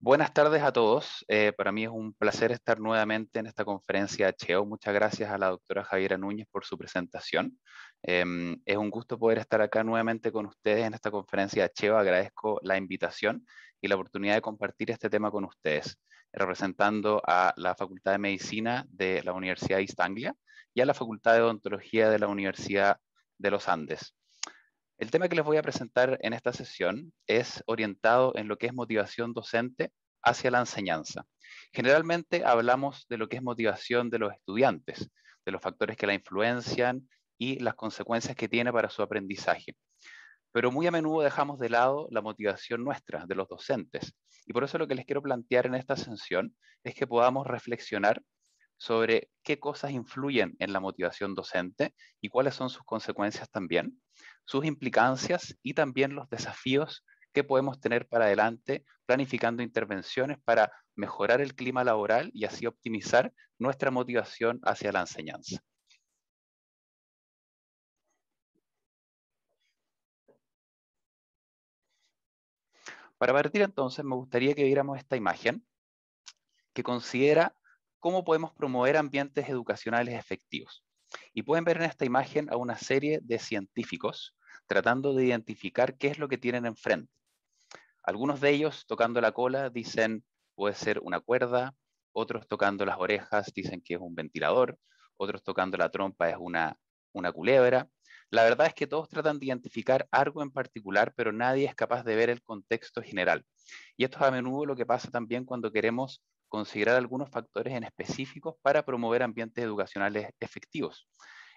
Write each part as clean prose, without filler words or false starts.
Buenas tardes a todos. Para mí es un placer estar nuevamente en esta conferencia HEO. Muchas gracias a la doctora Javiera Núñez por su presentación. Es un gusto poder estar acá nuevamente con ustedes en esta conferencia HEO. Agradezco la invitación y la oportunidad de compartir este tema con ustedes, representando a la Facultad de Medicina de la Universidad de East Anglia y a la Facultad de Odontología de la Universidad de los Andes. El tema que les voy a presentar en esta sesión es orientado en lo que es motivación docente hacia la enseñanza. Generalmente hablamos de lo que es motivación de los estudiantes, de los factores que la influencian y las consecuencias que tiene para su aprendizaje. Pero muy a menudo dejamos de lado la motivación nuestra, de los docentes. Y por eso lo que les quiero plantear en esta sesión es que podamos reflexionar sobre qué cosas influyen en la motivación docente y cuáles son sus consecuencias también, sus implicancias y también los desafíos que podemos tener para adelante planificando intervenciones para mejorar el clima laboral y así optimizar nuestra motivación hacia la enseñanza. Para partir entonces, me gustaría que viéramos esta imagen que considera cómo podemos promover ambientes educacionales efectivos. Y pueden ver en esta imagen a una serie de científicos tratando de identificar qué es lo que tienen enfrente. Algunos de ellos tocando la cola dicen puede ser una cuerda, otros tocando las orejas dicen que es un ventilador, otros tocando la trompa es una culebra. La verdad es que todos tratan de identificar algo en particular, pero nadie es capaz de ver el contexto general. Y esto es a menudo lo que pasa también cuando queremos considerar algunos factores en específicos para promover ambientes educacionales efectivos.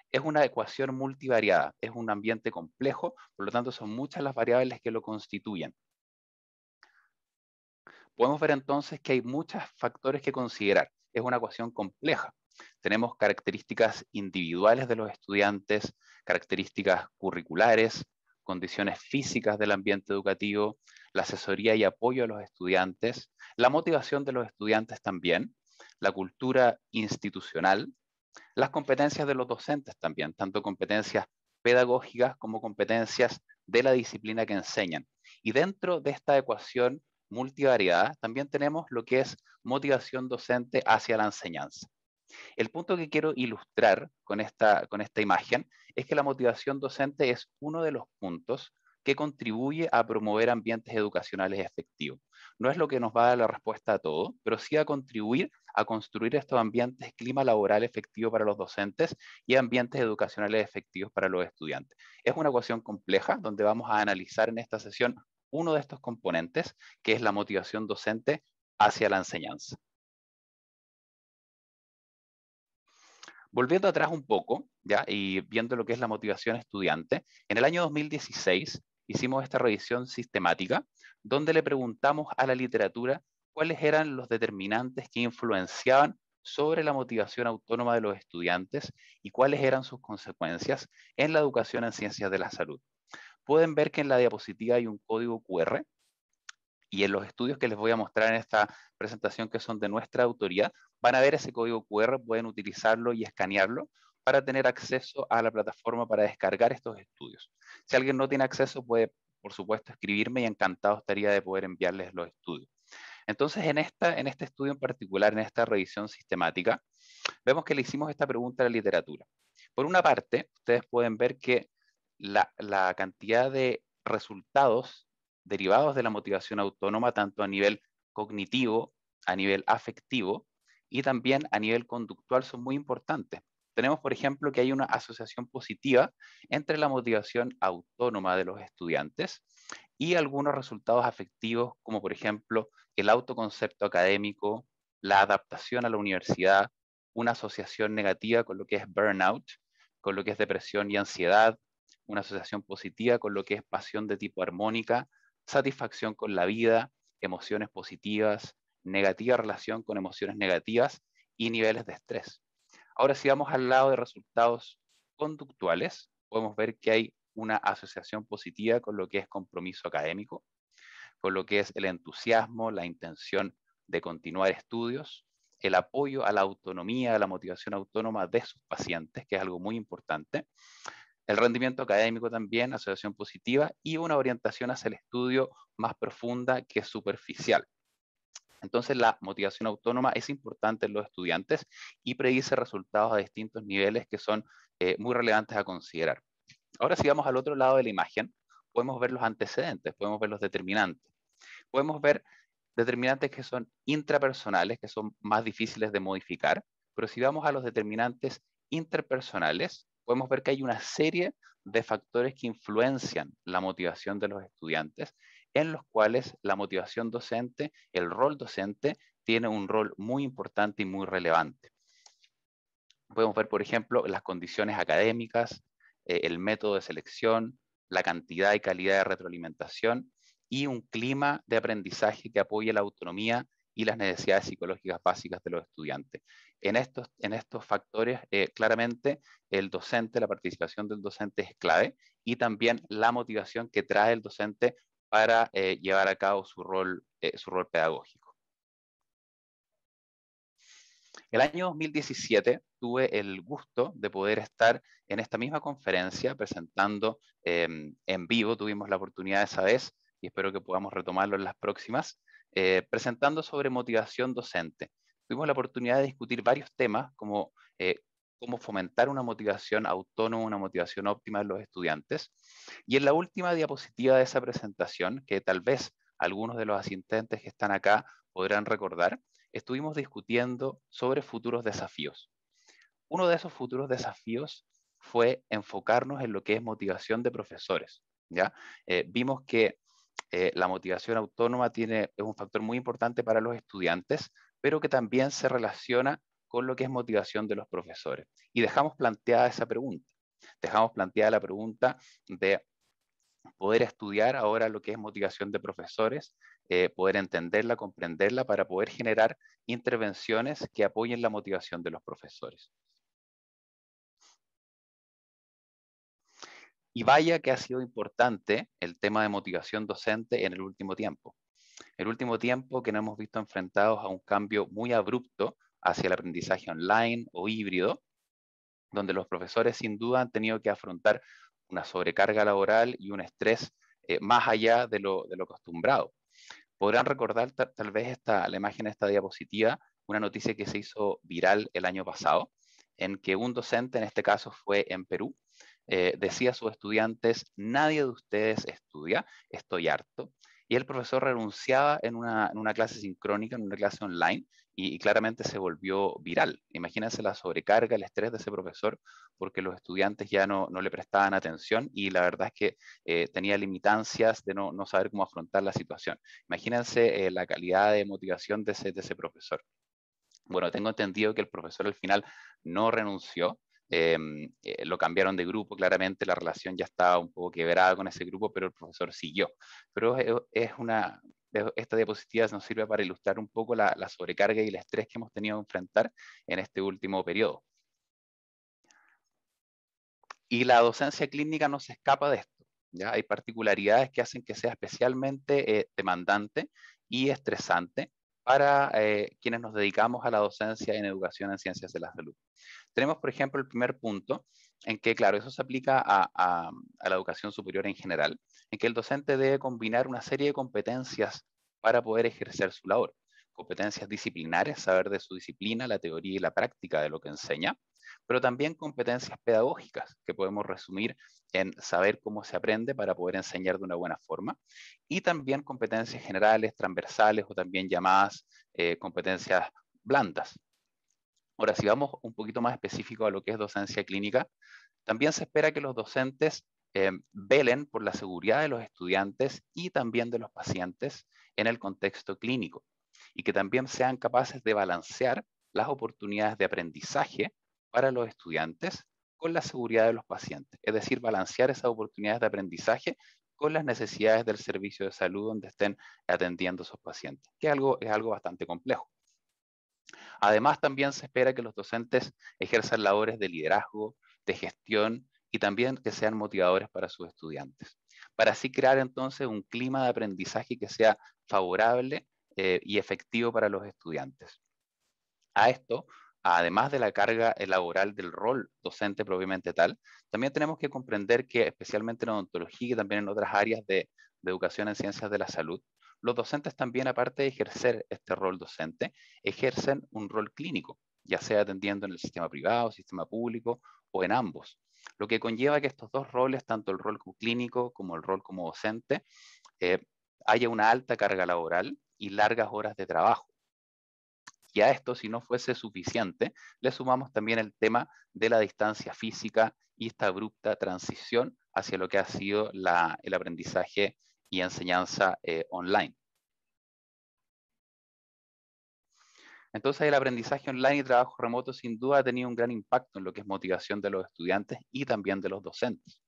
Es una ecuación multivariada, es un ambiente complejo, por lo tanto son muchas las variables que lo constituyen. Podemos ver entonces que hay muchos factores que considerar. Es una ecuación compleja. Tenemos características individuales de los estudiantes, características curriculares, condiciones físicas del ambiente educativo, la asesoría y apoyo a los estudiantes, la motivación de los estudiantes también, la cultura institucional, las competencias de los docentes también, tanto competencias pedagógicas como competencias de la disciplina que enseñan. Y dentro de esta ecuación multivariada también tenemos lo que es motivación docente hacia la enseñanza. El punto que quiero ilustrar con esta imagen es que la motivación docente es uno de los puntos que contribuye a promover ambientes educacionales efectivos. No es lo que nos va a dar la respuesta a todo, pero sí a contribuir a construir estos ambientes, clima laboral efectivo para los docentes y ambientes educacionales efectivos para los estudiantes. Es una ecuación compleja donde vamos a analizar en esta sesión uno de estos componentes, que es la motivación docente hacia la enseñanza. Volviendo atrás un poco, ¿ya? Y viendo lo que es la motivación estudiante, en el año 2016 hicimos esta revisión sistemática donde le preguntamos a la literatura cuáles eran los determinantes que influenciaban sobre la motivación autónoma de los estudiantes y cuáles eran sus consecuencias en la educación en ciencias de la salud. Pueden ver que en la diapositiva hay un código QR y en los estudios que les voy a mostrar en esta presentación que son de nuestra autoría, van a ver ese código QR, pueden utilizarlo y escanearlo para tener acceso a la plataforma para descargar estos estudios. Si alguien no tiene acceso, puede, por supuesto, escribirme y encantado estaría de poder enviarles los estudios. Entonces, en este estudio en particular, en esta revisión sistemática, vemos que le hicimos esta pregunta a la literatura. Por una parte, ustedes pueden ver que la cantidad de resultados derivados de la motivación autónoma, tanto a nivel cognitivo, a nivel afectivo y también a nivel conductual, son muy importantes. Tenemos, por ejemplo, que hay una asociación positiva entre la motivación autónoma de los estudiantes y algunos resultados afectivos, como por ejemplo el autoconcepto académico, la adaptación a la universidad, una asociación negativa con lo que es burnout, con lo que es depresión y ansiedad, una asociación positiva con lo que es pasión de tipo armónica, satisfacción con la vida, emociones positivas, negativa relación con emociones negativas y niveles de estrés. Ahora, si vamos al lado de resultados conductuales, podemos ver que hay una asociación positiva con lo que es compromiso académico, con lo que es el entusiasmo, la intención de continuar estudios, el apoyo a la autonomía, a la motivación autónoma de sus pacientes, que es algo muy importante, el rendimiento académico también, asociación positiva, y una orientación hacia el estudio más profunda que superficial. Entonces la motivación autónoma es importante en los estudiantes y predice resultados a distintos niveles que son muy relevantes a considerar. Ahora si vamos al otro lado de la imagen, podemos ver los antecedentes, podemos ver los determinantes. Podemos ver determinantes que son intrapersonales, que son más difíciles de modificar, pero si vamos a los determinantes interpersonales, podemos ver que hay una serie de factores que influencian la motivación de los estudiantes, en los cuales la motivación docente, el rol docente, tiene un rol muy importante y muy relevante. Podemos ver, por ejemplo, las condiciones académicas, el método de selección, la cantidad y calidad de retroalimentación y un clima de aprendizaje que apoye la autonomía y las necesidades psicológicas básicas de los estudiantes. En estos factores, claramente, el docente, la participación del docente es clave y también la motivación que trae el docente para llevar a cabo su rol pedagógico. El año 2017 tuve el gusto de poder estar en esta misma conferencia presentando en vivo, tuvimos la oportunidad esa vez y espero que podamos retomarlo en las próximas, presentando sobre motivación docente. Tuvimos la oportunidad de discutir varios temas como cómo fomentar una motivación autónoma, una motivación óptima en los estudiantes. Y en la última diapositiva de esa presentación, que tal vez algunos de los asistentes que están acá podrán recordar, estuvimos discutiendo sobre futuros desafíos. Uno de esos futuros desafíos fue enfocarnos en lo que es motivación de profesores, ¿ya? Vimos que la motivación autónoma es un factor muy importante para los estudiantes, pero que también se relaciona con lo que es motivación de los profesores. Y dejamos planteada esa pregunta. Dejamos planteada la pregunta de poder estudiar ahora lo que es motivación de profesores, poder entenderla, comprenderla, para poder generar intervenciones que apoyen la motivación de los profesores. Y vaya que ha sido importante el tema de motivación docente en el último tiempo. El último tiempo que nos hemos visto enfrentados a un cambio muy abrupto hacia el aprendizaje online o híbrido, donde los profesores sin duda han tenido que afrontar una sobrecarga laboral y un estrés más allá de lo acostumbrado. Podrán recordar tal vez la imagen de esta diapositiva, una noticia que se hizo viral el año pasado, en que un docente, en este caso fue en Perú, decía a sus estudiantes: nadie de ustedes estudia, estoy harto. Y el profesor renunciaba en una clase sincrónica, en una clase online, y claramente se volvió viral. Imagínense la sobrecarga, el estrés de ese profesor, porque los estudiantes ya no le prestaban atención y la verdad es que tenía limitancias de no saber cómo afrontar la situación. Imagínense la calidad de motivación de ese profesor. Bueno, tengo entendido que el profesor al final no renunció, lo cambiaron de grupo, claramente la relación ya estaba un poco quebrada con ese grupo, pero el profesor siguió. Pero esta diapositiva nos sirve para ilustrar un poco la sobrecarga y el estrés que hemos tenido que enfrentar en este último periodo. Y la docencia clínica no se escapa de esto, ¿ya? Hay particularidades que hacen que sea especialmente demandante y estresante para quienes nos dedicamos a la docencia en educación en ciencias de la salud. Tenemos, por ejemplo, el primer punto, en que, claro, eso se aplica a la educación superior en general, en que el docente debe combinar una serie de competencias para poder ejercer su labor. Competencias disciplinares, saber de su disciplina, la teoría y la práctica de lo que enseña, pero también competencias pedagógicas, que podemos resumir en saber cómo se aprende para poder enseñar de una buena forma, y también competencias generales, transversales o también llamadas competencias blandas. Ahora, si vamos un poquito más específico a lo que es docencia clínica, también se espera que los docentes velen por la seguridad de los estudiantes y también de los pacientes en el contexto clínico, y que también sean capaces de balancear las oportunidades de aprendizaje para los estudiantes con la seguridad de los pacientes, es decir, balancear esas oportunidades de aprendizaje con las necesidades del servicio de salud donde estén atendiendo a esos pacientes, que es algo bastante complejo. Además, también se espera que los docentes ejerzan labores de liderazgo, de gestión y también que sean motivadores para sus estudiantes, para así crear entonces un clima de aprendizaje que sea favorable y efectivo para los estudiantes. A esto, además de la carga laboral del rol docente propiamente tal, también tenemos que comprender que, especialmente en odontología y también en otras áreas de educación en ciencias de la salud, los docentes también, aparte de ejercer este rol docente, ejercen un rol clínico, ya sea atendiendo en el sistema privado, sistema público o en ambos. Lo que conlleva que estos dos roles, tanto el rol clínico como el rol como docente, eh, haya una alta carga laboral y largas horas de trabajo. Y a esto, si no fuese suficiente, le sumamos también el tema de la distancia física y esta abrupta transición hacia lo que ha sido el aprendizaje y enseñanza online. Entonces el aprendizaje online y trabajo remoto sin duda ha tenido un gran impacto en lo que es motivación de los estudiantes y también de los docentes.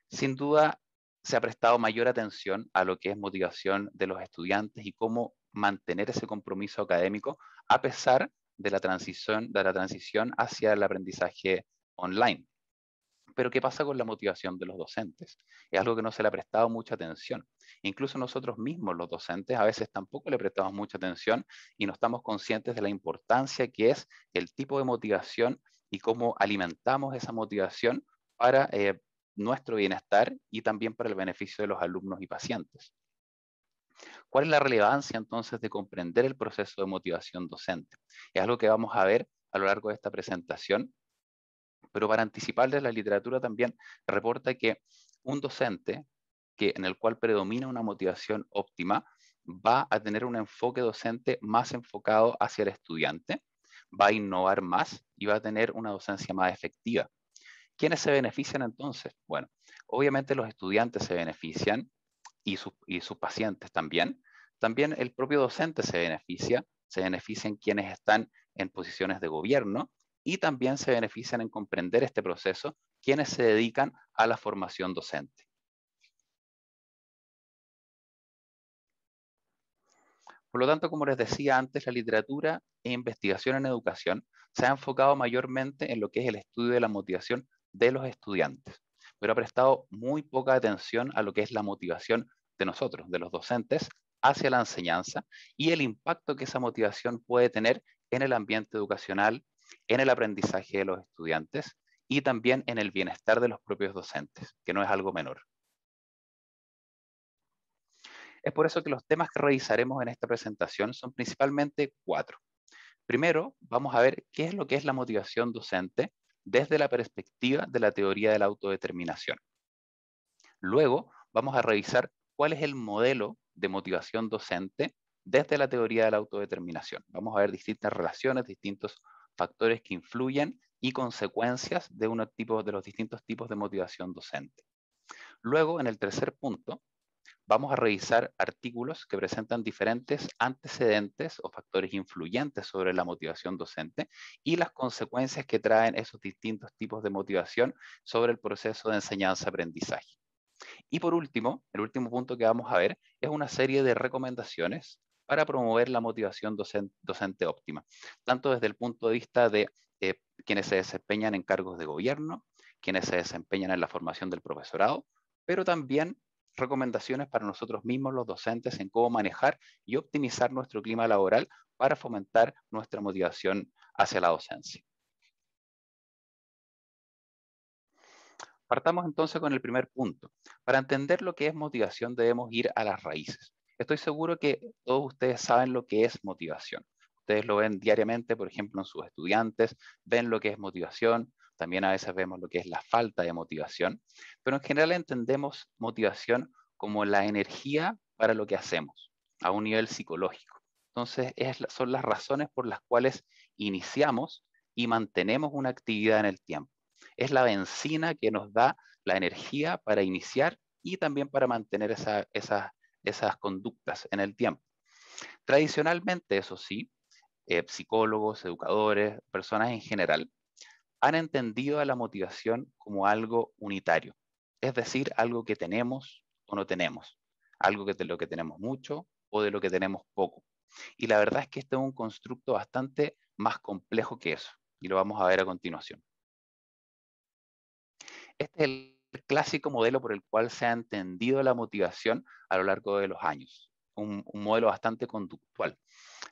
Sin duda se ha prestado mayor atención a lo que es motivación de los estudiantes y cómo mantener ese compromiso académico a pesar de la transición hacia el aprendizaje online. Pero ¿qué pasa con la motivación de los docentes? Es algo que no se le ha prestado mucha atención. Incluso nosotros mismos, los docentes, a veces tampoco le prestamos mucha atención y no estamos conscientes de la importancia que es el tipo de motivación y cómo alimentamos esa motivación para nuestro bienestar y también para el beneficio de los alumnos y pacientes. ¿Cuál es la relevancia entonces de comprender el proceso de motivación docente? Es algo que vamos a ver a lo largo de esta presentación. Pero para anticiparles, la literatura también reporta que un docente en el cual predomina una motivación óptima va a tener un enfoque docente más enfocado hacia el estudiante, va a innovar más y va a tener una docencia más efectiva. ¿Quiénes se benefician entonces? Bueno, obviamente los estudiantes se benefician y sus pacientes también. También el propio docente se benefician quienes están en posiciones de gobierno y también se benefician en comprender este proceso quienes se dedican a la formación docente. Por lo tanto, como les decía antes, la literatura e investigación en educación se ha enfocado mayormente en lo que es el estudio de la motivación de los estudiantes, pero ha prestado muy poca atención a lo que es la motivación de nosotros, de los docentes, hacia la enseñanza y el impacto que esa motivación puede tener en el ambiente educacional, en el aprendizaje de los estudiantes y también en el bienestar de los propios docentes, que no es algo menor. Es por eso que los temas que revisaremos en esta presentación son principalmente 4. Primero, vamos a ver qué es lo que es la motivación docente desde la perspectiva de la teoría de la autodeterminación. Luego, vamos a revisar cuál es el modelo de motivación docente desde la teoría de la autodeterminación. Vamos a ver distintas relaciones, distintos factores que influyen y consecuencias de los distintos tipos de motivación docente. Luego, en el tercer punto, vamos a revisar artículos que presentan diferentes antecedentes o factores influyentes sobre la motivación docente y las consecuencias que traen esos distintos tipos de motivación sobre el proceso de enseñanza-aprendizaje. Y por último, el último punto que vamos a ver es una serie de recomendaciones para promover la motivación docente óptima, tanto desde el punto de vista de quienes se desempeñan en cargos de gobierno, quienes se desempeñan en la formación del profesorado, pero también recomendaciones para nosotros mismos, los docentes, en cómo manejar y optimizar nuestro clima laboral para fomentar nuestra motivación hacia la docencia. Partamos entonces con el primer punto. Para entender lo que es motivación debemos ir a las raíces. Estoy seguro que todos ustedes saben lo que es motivación. Ustedes lo ven diariamente, por ejemplo, en sus estudiantes, ven lo que es motivación, también a veces vemos lo que es la falta de motivación, pero en general entendemos motivación como la energía para lo que hacemos, a un nivel psicológico. Entonces, son las razones por las cuales iniciamos y mantenemos una actividad en el tiempo. Es la benzina que nos da la energía para iniciar y también para mantener esas conductas en el tiempo. Tradicionalmente, eso sí, psicólogos, educadores, personas en general, han entendido a la motivación como algo unitario, es decir, algo que tenemos o no tenemos, algo de lo que tenemos mucho o de lo que tenemos poco. Y la verdad es que este es un constructo bastante más complejo que eso, y lo vamos a ver a continuación. Este es el clásico modelo por el cual se ha entendido la motivación a lo largo de los años, un modelo bastante conductual.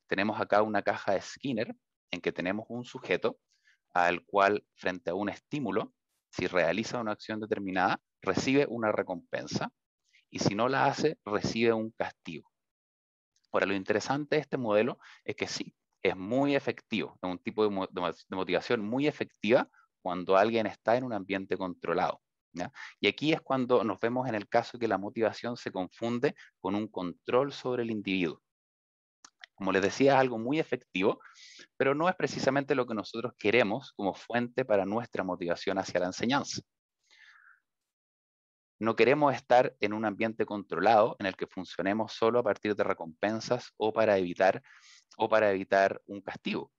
Tenemos acá una caja de Skinner en que tenemos un sujeto al cual, frente a un estímulo, si realiza una acción determinada, recibe una recompensa y si no la hace, recibe un castigo. Ahora, lo interesante de este modelo es que sí, es muy efectivo, es un tipo de motivación muy efectiva cuando alguien está en un ambiente controlado, ¿ya? Y aquí es cuando nos vemos en el caso que la motivación se confunde con un control sobre el individuo. Como les decía, es algo muy efectivo, pero no es precisamente lo que nosotros queremos como fuente para nuestra motivación hacia la enseñanza. No queremos estar en un ambiente controlado en el que funcionemos solo a partir de recompensas o para evitar un castigo.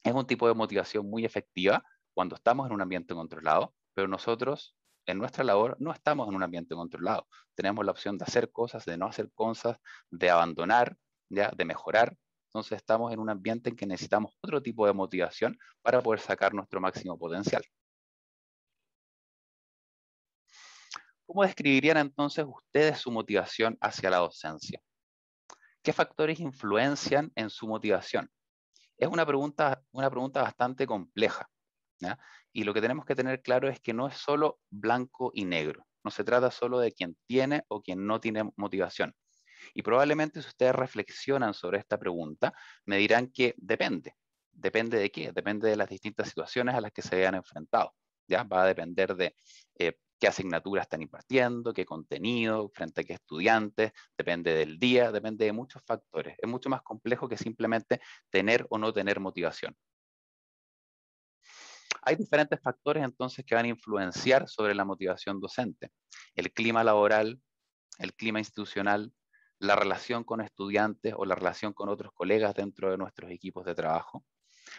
Es un tipo de motivación muy efectiva cuando estamos en un ambiente controlado, pero nosotros en nuestra labor no estamos en un ambiente controlado. Tenemos la opción de hacer cosas, de no hacer cosas, de abandonar, ¿ya? De mejorar. Entonces estamos en un ambiente en que necesitamos otro tipo de motivación para poder sacar nuestro máximo potencial. ¿Cómo describirían entonces ustedes su motivación hacia la docencia? ¿Qué factores influencian en su motivación? Es una pregunta bastante compleja, ¿ya? Y lo que tenemos que tener claro es que no es solo blanco y negro. No se trata solo de quien tiene o quien no tiene motivación. Y probablemente si ustedes reflexionan sobre esta pregunta, me dirán que depende. ¿Depende de qué? Depende de las distintas situaciones a las que se vean enfrentados. ¿Ya? Va a depender de qué asignaturas están impartiendo, qué contenido, frente a qué estudiantes, depende del día, depende de muchos factores. Es mucho más complejo que simplemente tener o no tener motivación. Hay diferentes factores entonces que van a influenciar sobre la motivación docente. El clima laboral, el clima institucional, la relación con estudiantes o la relación con otros colegas dentro de nuestros equipos de trabajo.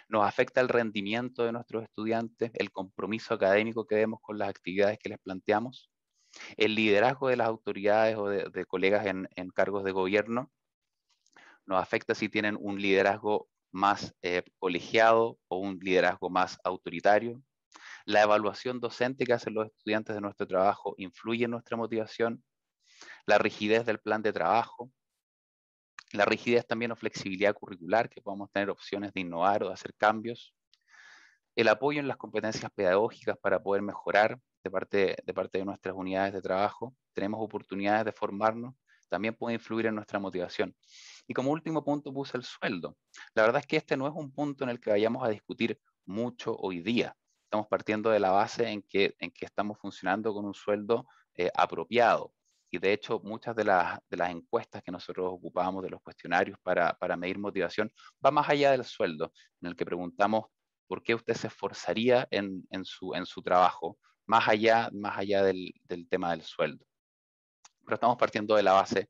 Nos afecta el rendimiento de nuestros estudiantes, el compromiso académico que vemos con las actividades que les planteamos, el liderazgo de las autoridades o de colegas en cargos de gobierno. Nos afecta si tienen un liderazgo más colegiado o un liderazgo más autoritario. La evaluación docente que hacen los estudiantes de nuestro trabajo influye en nuestra motivación. La rigidez del plan de trabajo, la rigidez también o flexibilidad curricular, que podamos tener opciones de innovar o de hacer cambios, el apoyo en las competencias pedagógicas para poder mejorar de parte de nuestras unidades de trabajo, tenemos oportunidades de formarnos, también puede influir en nuestra motivación. Y como último punto puse el sueldo. La verdad es que este no es un punto en el que vayamos a discutir mucho hoy día. Estamos partiendo de la base en que estamos funcionando con un sueldo apropiado. Y de hecho, muchas de las encuestas que nosotros ocupamos, de los cuestionarios para medir motivación, va más allá del sueldo, en el que preguntamos por qué usted se esforzaría en su trabajo, más allá del tema del sueldo. Pero estamos partiendo de la base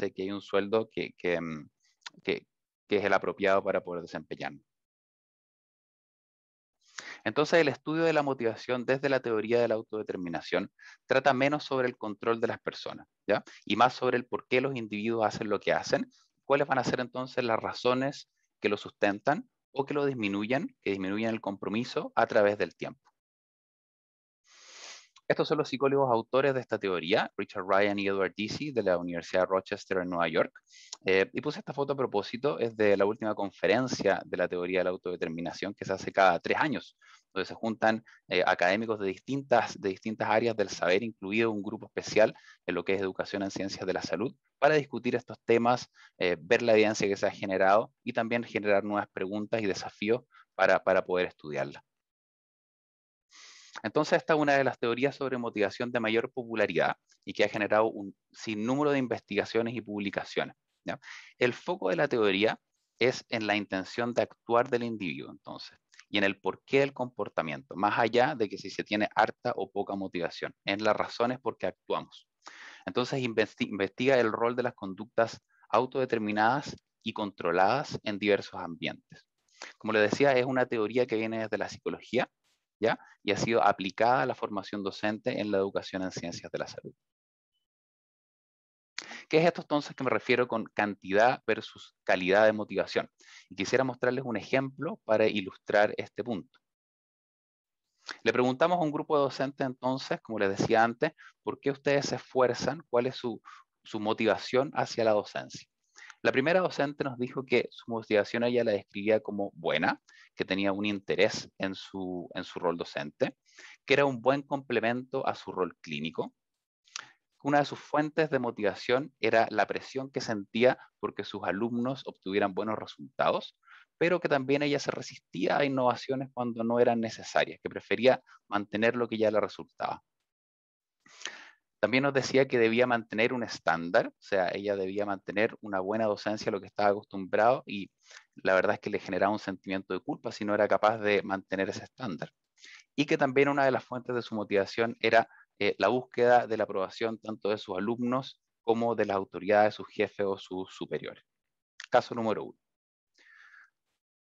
de que hay un sueldo que es el apropiado para poder desempeñarnos. Entonces, el estudio de la motivación desde la teoría de la autodeterminación trata menos sobre el control de las personas, ¿ya? Y más sobre el por qué los individuos hacen lo que hacen, cuáles van a ser entonces las razones que lo sustentan o que lo disminuyen, que disminuyen el compromiso a través del tiempo. Estos son los psicólogos autores de esta teoría, Richard Ryan y Edward Deci, de la Universidad de Rochester en Nueva York. Y puse esta foto a propósito, es de la última conferencia de la teoría de la autodeterminación que se hace cada 3 años, donde se juntan académicos de distintas áreas del saber, incluido un grupo especial en lo que es educación en ciencias de la salud, para discutir estos temas, ver la evidencia que se ha generado y también generar nuevas preguntas y desafíos para poder estudiarla. Entonces, esta es una de las teorías sobre motivación de mayor popularidad y que ha generado un sinnúmero de investigaciones y publicaciones, ¿ya? El foco de la teoría es en la intención de actuar del individuo, entonces, y en el porqué del comportamiento, más allá de que si se tiene harta o poca motivación, en las razones por qué actuamos. Entonces, investiga el rol de las conductas autodeterminadas y controladas en diversos ambientes. Como les decía, es una teoría que viene desde la psicología, ¿ya? Y ha sido aplicada a la formación docente en la educación en ciencias de la salud. ¿Qué es esto entonces que me refiero con cantidad versus calidad de motivación? Y quisiera mostrarles un ejemplo para ilustrar este punto. Le preguntamos a un grupo de docentes entonces, como les decía antes, ¿por qué ustedes se esfuerzan? ¿Cuál es su motivación hacia la docencia? La primera docente nos dijo que su motivación ella la describía como buena, que tenía un interés en su rol docente, que era un buen complemento a su rol clínico, Una de sus fuentes de motivación era la presión que sentía porque sus alumnos obtuvieran buenos resultados, pero que también ella se resistía a innovaciones cuando no eran necesarias, que prefería mantener lo que ya le resultaba. También nos decía que debía mantener un estándar, o sea, ella debía mantener una buena docencia a lo que estaba acostumbrado, y la verdad es que le generaba un sentimiento de culpa si no era capaz de mantener ese estándar. Y que también una de las fuentes de su motivación era la búsqueda de la aprobación tanto de sus alumnos como de las autoridades, sus jefes o sus superiores. Caso número 1.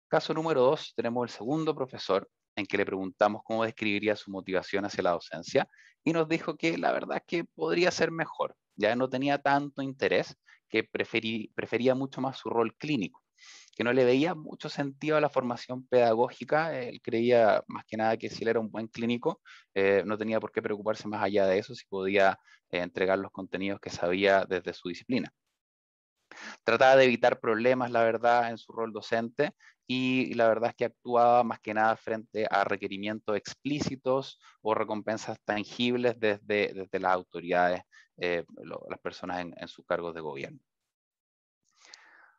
Caso número 2, tenemos el segundo profesor en que le preguntamos cómo describiría su motivación hacia la docencia y nos dijo que la verdad es que podría ser mejor. Ya no tenía tanto interés, que prefería mucho más su rol clínico, que no le veía mucho sentido a la formación pedagógica. Él creía más que nada que si él era un buen clínico, no tenía por qué preocuparse más allá de eso, si podía entregar los contenidos que sabía desde su disciplina. Trataba de evitar problemas, la verdad, en su rol docente, y la verdad es que actuaba más que nada frente a requerimientos explícitos o recompensas tangibles desde las autoridades, las personas en sus cargos de gobierno.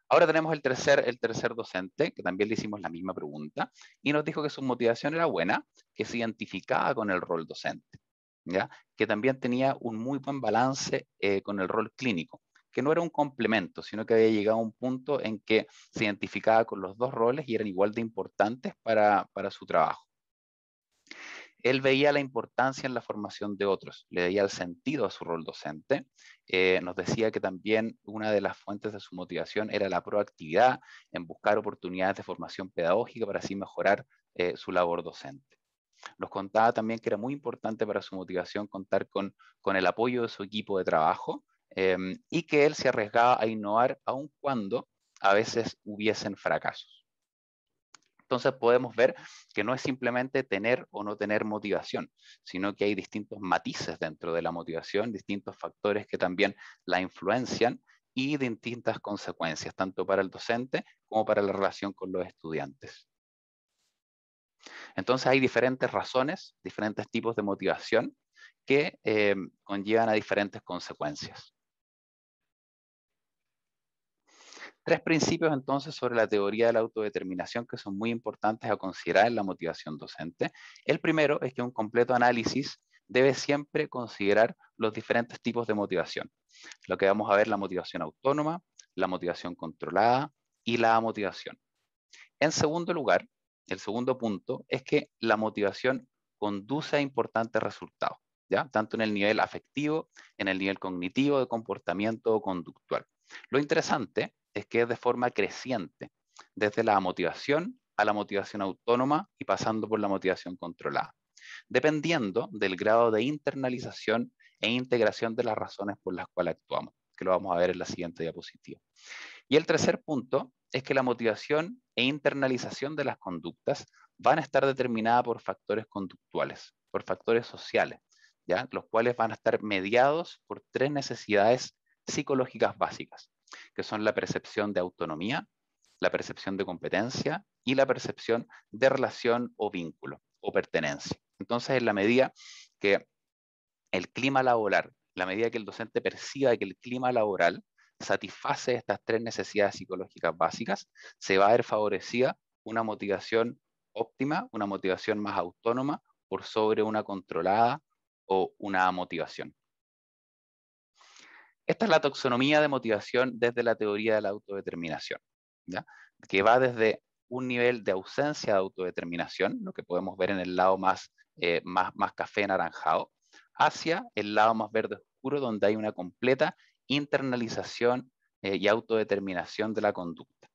Ahora tenemos el tercer docente, que también le hicimos la misma pregunta, y nos dijo que su motivación era buena, que se identificaba con el rol docente, ¿ya? Que también tenía un muy buen balance con el rol clínico, que no era un complemento, sino que había llegado a un punto en que se identificaba con los dos roles y eran igual de importantes para su trabajo. Él veía la importancia en la formación de otros, le veía el sentido a su rol docente. Nos decía que también una de las fuentes de su motivación era la proactividad en buscar oportunidades de formación pedagógica para así mejorar su labor docente. Nos contaba también que era muy importante para su motivación contar con el apoyo de su equipo de trabajo, y que él se arriesgaba a innovar aun cuando a veces hubiesen fracasos. Entonces podemos ver que no es simplemente tener o no tener motivación, sino que hay distintos matices dentro de la motivación, distintos factores que también la influencian y distintas consecuencias, tanto para el docente como para la relación con los estudiantes. Entonces hay diferentes razones, diferentes tipos de motivación que conllevan a diferentes consecuencias. Tres principios entonces sobre la teoría de la autodeterminación que son muy importantes a considerar en la motivación docente. El primero es que un completo análisis debe siempre considerar los diferentes tipos de motivación. Lo que vamos a ver: la motivación autónoma, la motivación controlada y la motivación. En segundo lugar, el segundo punto es que la motivación conduce a importantes resultados, ¿ya? Tanto en el nivel afectivo, en el nivel cognitivo, de comportamiento o conductual. Lo interesante es que es de forma creciente, desde la motivación a la motivación autónoma y pasando por la motivación controlada, dependiendo del grado de internalización e integración de las razones por las cuales actuamos, que lo vamos a ver en la siguiente diapositiva. Y el tercer punto es que la motivación e internalización de las conductas van a estar determinadas por factores conductuales, por factores sociales, ¿ya? Los cuales van a estar mediados por tres necesidades psicológicas básicas, que son la percepción de autonomía, la percepción de competencia y la percepción de relación o vínculo o pertenencia. Entonces, en la medida que el clima laboral, la medida que el docente perciba que el clima laboral satisface estas tres necesidades psicológicas básicas, se va a ver favorecida una motivación óptima, una motivación más autónoma por sobre una controlada o una motivación. Esta es la taxonomía de motivación desde la teoría de la autodeterminación, ¿ya? Que va desde un nivel de ausencia de autodeterminación, lo que podemos ver en el lado más café anaranjado, hacia el lado más verde oscuro, donde hay una completa internalización y autodeterminación de la conducta.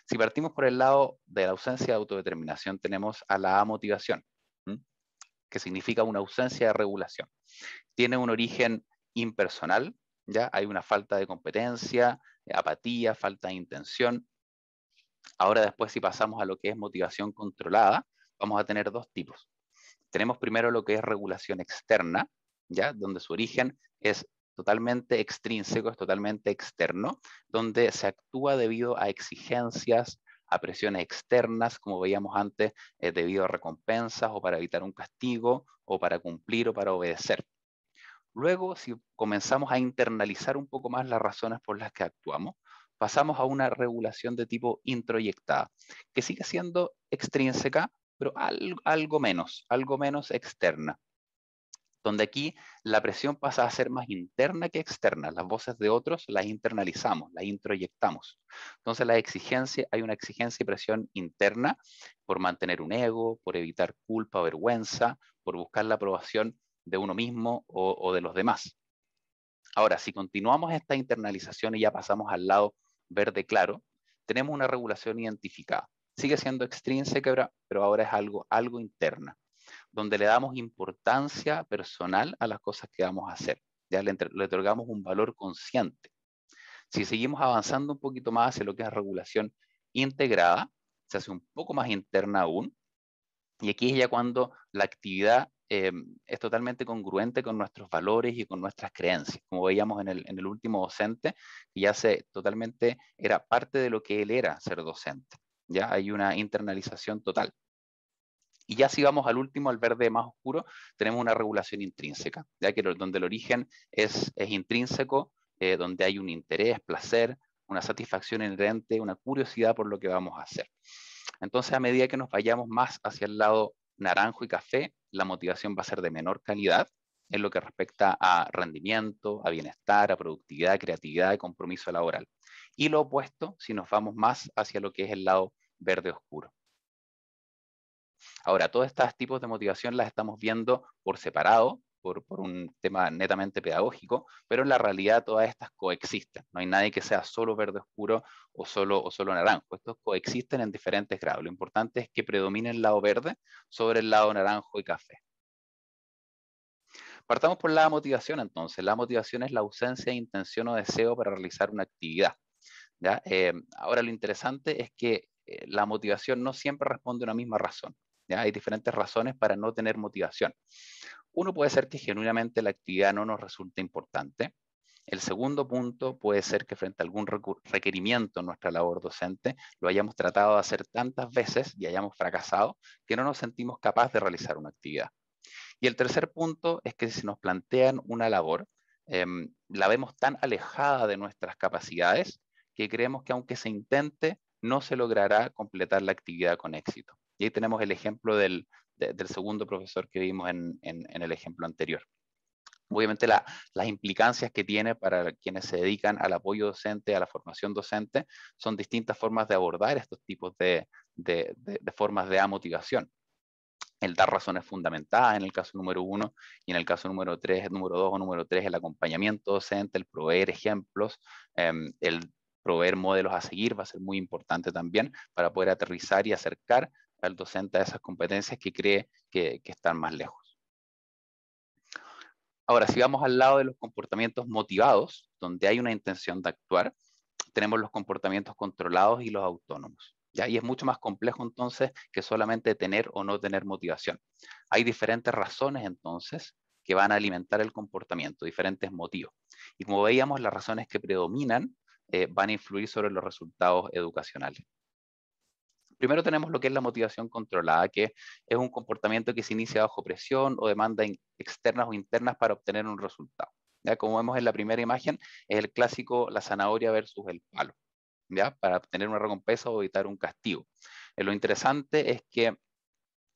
Si partimos por el lado de la ausencia de autodeterminación, tenemos a la amotivación, que significa una ausencia de regulación. Tiene un origen impersonal, ¿ya? Hay una falta de competencia, apatía, falta de intención. Ahora después, si pasamos a lo que es motivación controlada, vamos a tener dos tipos. Tenemos primero lo que es regulación externa, ¿ya? Donde su origen es totalmente extrínseco, es totalmente externo, donde se actúa debido a exigencias, a presiones externas, como veíamos antes, debido a recompensas o para evitar un castigo o para cumplir o para obedecer. Luego, si comenzamos a internalizar un poco más las razones por las que actuamos, pasamos a una regulación de tipo introyectada, que sigue siendo extrínseca, pero algo menos externa, donde aquí la presión pasa a ser más interna que externa. Las voces de otros las internalizamos, las introyectamos. Entonces hay una exigencia y presión interna por mantener un ego, por evitar culpa o vergüenza, por buscar la aprobación de uno mismo o de los demás. Ahora, si continuamos esta internalización y ya pasamos al lado verde claro, tenemos una regulación identificada. Sigue siendo extrínseca, pero ahora es algo interna, donde le damos importancia personal a las cosas que vamos a hacer. Ya le otorgamos un valor consciente. Si seguimos avanzando un poquito más hacia lo que es regulación integrada, se hace un poco más interna aún, y aquí es ya cuando la actividad es totalmente congruente con nuestros valores y con nuestras creencias, como veíamos en el último docente, que ya totalmente era parte de lo que él era ser docente. Ya hay una internalización total. Y ya si vamos al último, al verde más oscuro, tenemos una regulación intrínseca, ya que donde el origen es intrínseco, donde hay un interés, placer, una satisfacción inherente, una curiosidad por lo que vamos a hacer. Entonces, a medida que nos vayamos más hacia el lado naranjo y café, la motivación va a ser de menor calidad en lo que respecta a rendimiento, a bienestar, a productividad, creatividad y compromiso laboral. Y lo opuesto, si nos vamos más hacia lo que es el lado verde oscuro. Ahora, todos estos tipos de motivación las estamos viendo por separado, por un tema netamente pedagógico, pero en la realidad todas estas coexisten. No hay nadie que sea solo verde oscuro o solo naranjo. Estos coexisten en diferentes grados. Lo importante es que predomine el lado verde sobre el lado naranjo y café. Partamos por la motivación entonces. La motivación es la ausencia de intención o deseo para realizar una actividad. ¿Ya? Ahora lo interesante es que la motivación no siempre responde a una misma razón. ¿Ya? Hay diferentes razones para no tener motivación. Uno puede ser que genuinamente la actividad no nos resulte importante. El segundo punto puede ser que frente a algún requerimiento en nuestra labor docente lo hayamos tratado de hacer tantas veces y hayamos fracasado que no nos sentimos capaces de realizar una actividad. Y el tercer punto es que si nos plantean una labor, la vemos tan alejada de nuestras capacidades que creemos que aunque se intente, no se logrará completar la actividad con éxito. Y ahí tenemos el ejemplo del segundo profesor que vimos en el ejemplo anterior. Obviamente las implicancias que tiene para quienes se dedican al apoyo docente, a la formación docente, son distintas formas de abordar estos tipos de formas de amotivación. El dar razones fundamentadas en el caso número 1 y en el caso número 3, número 2 o número 3, el acompañamiento docente, el proveer ejemplos, el proveer modelos a seguir va a ser muy importante también para poder aterrizar y acercar al docente a esas competencias que cree que están más lejos. Ahora, si vamos al lado de los comportamientos motivados, donde hay una intención de actuar, tenemos los comportamientos controlados y los autónomos. ¿Ya? Y es mucho más complejo entonces que solamente tener o no tener motivación. Hay diferentes razones entonces que van a alimentar el comportamiento, diferentes motivos. Y como veíamos, las razones que predominan van a influir sobre los resultados educacionales. Primero tenemos lo que es la motivación controlada, que es un comportamiento que se inicia bajo presión o demandas externas o internas para obtener un resultado. ¿Ya? Como vemos en la primera imagen, es el clásico la zanahoria versus el palo, ¿ya? Para obtener una recompensa o evitar un castigo. Lo interesante es que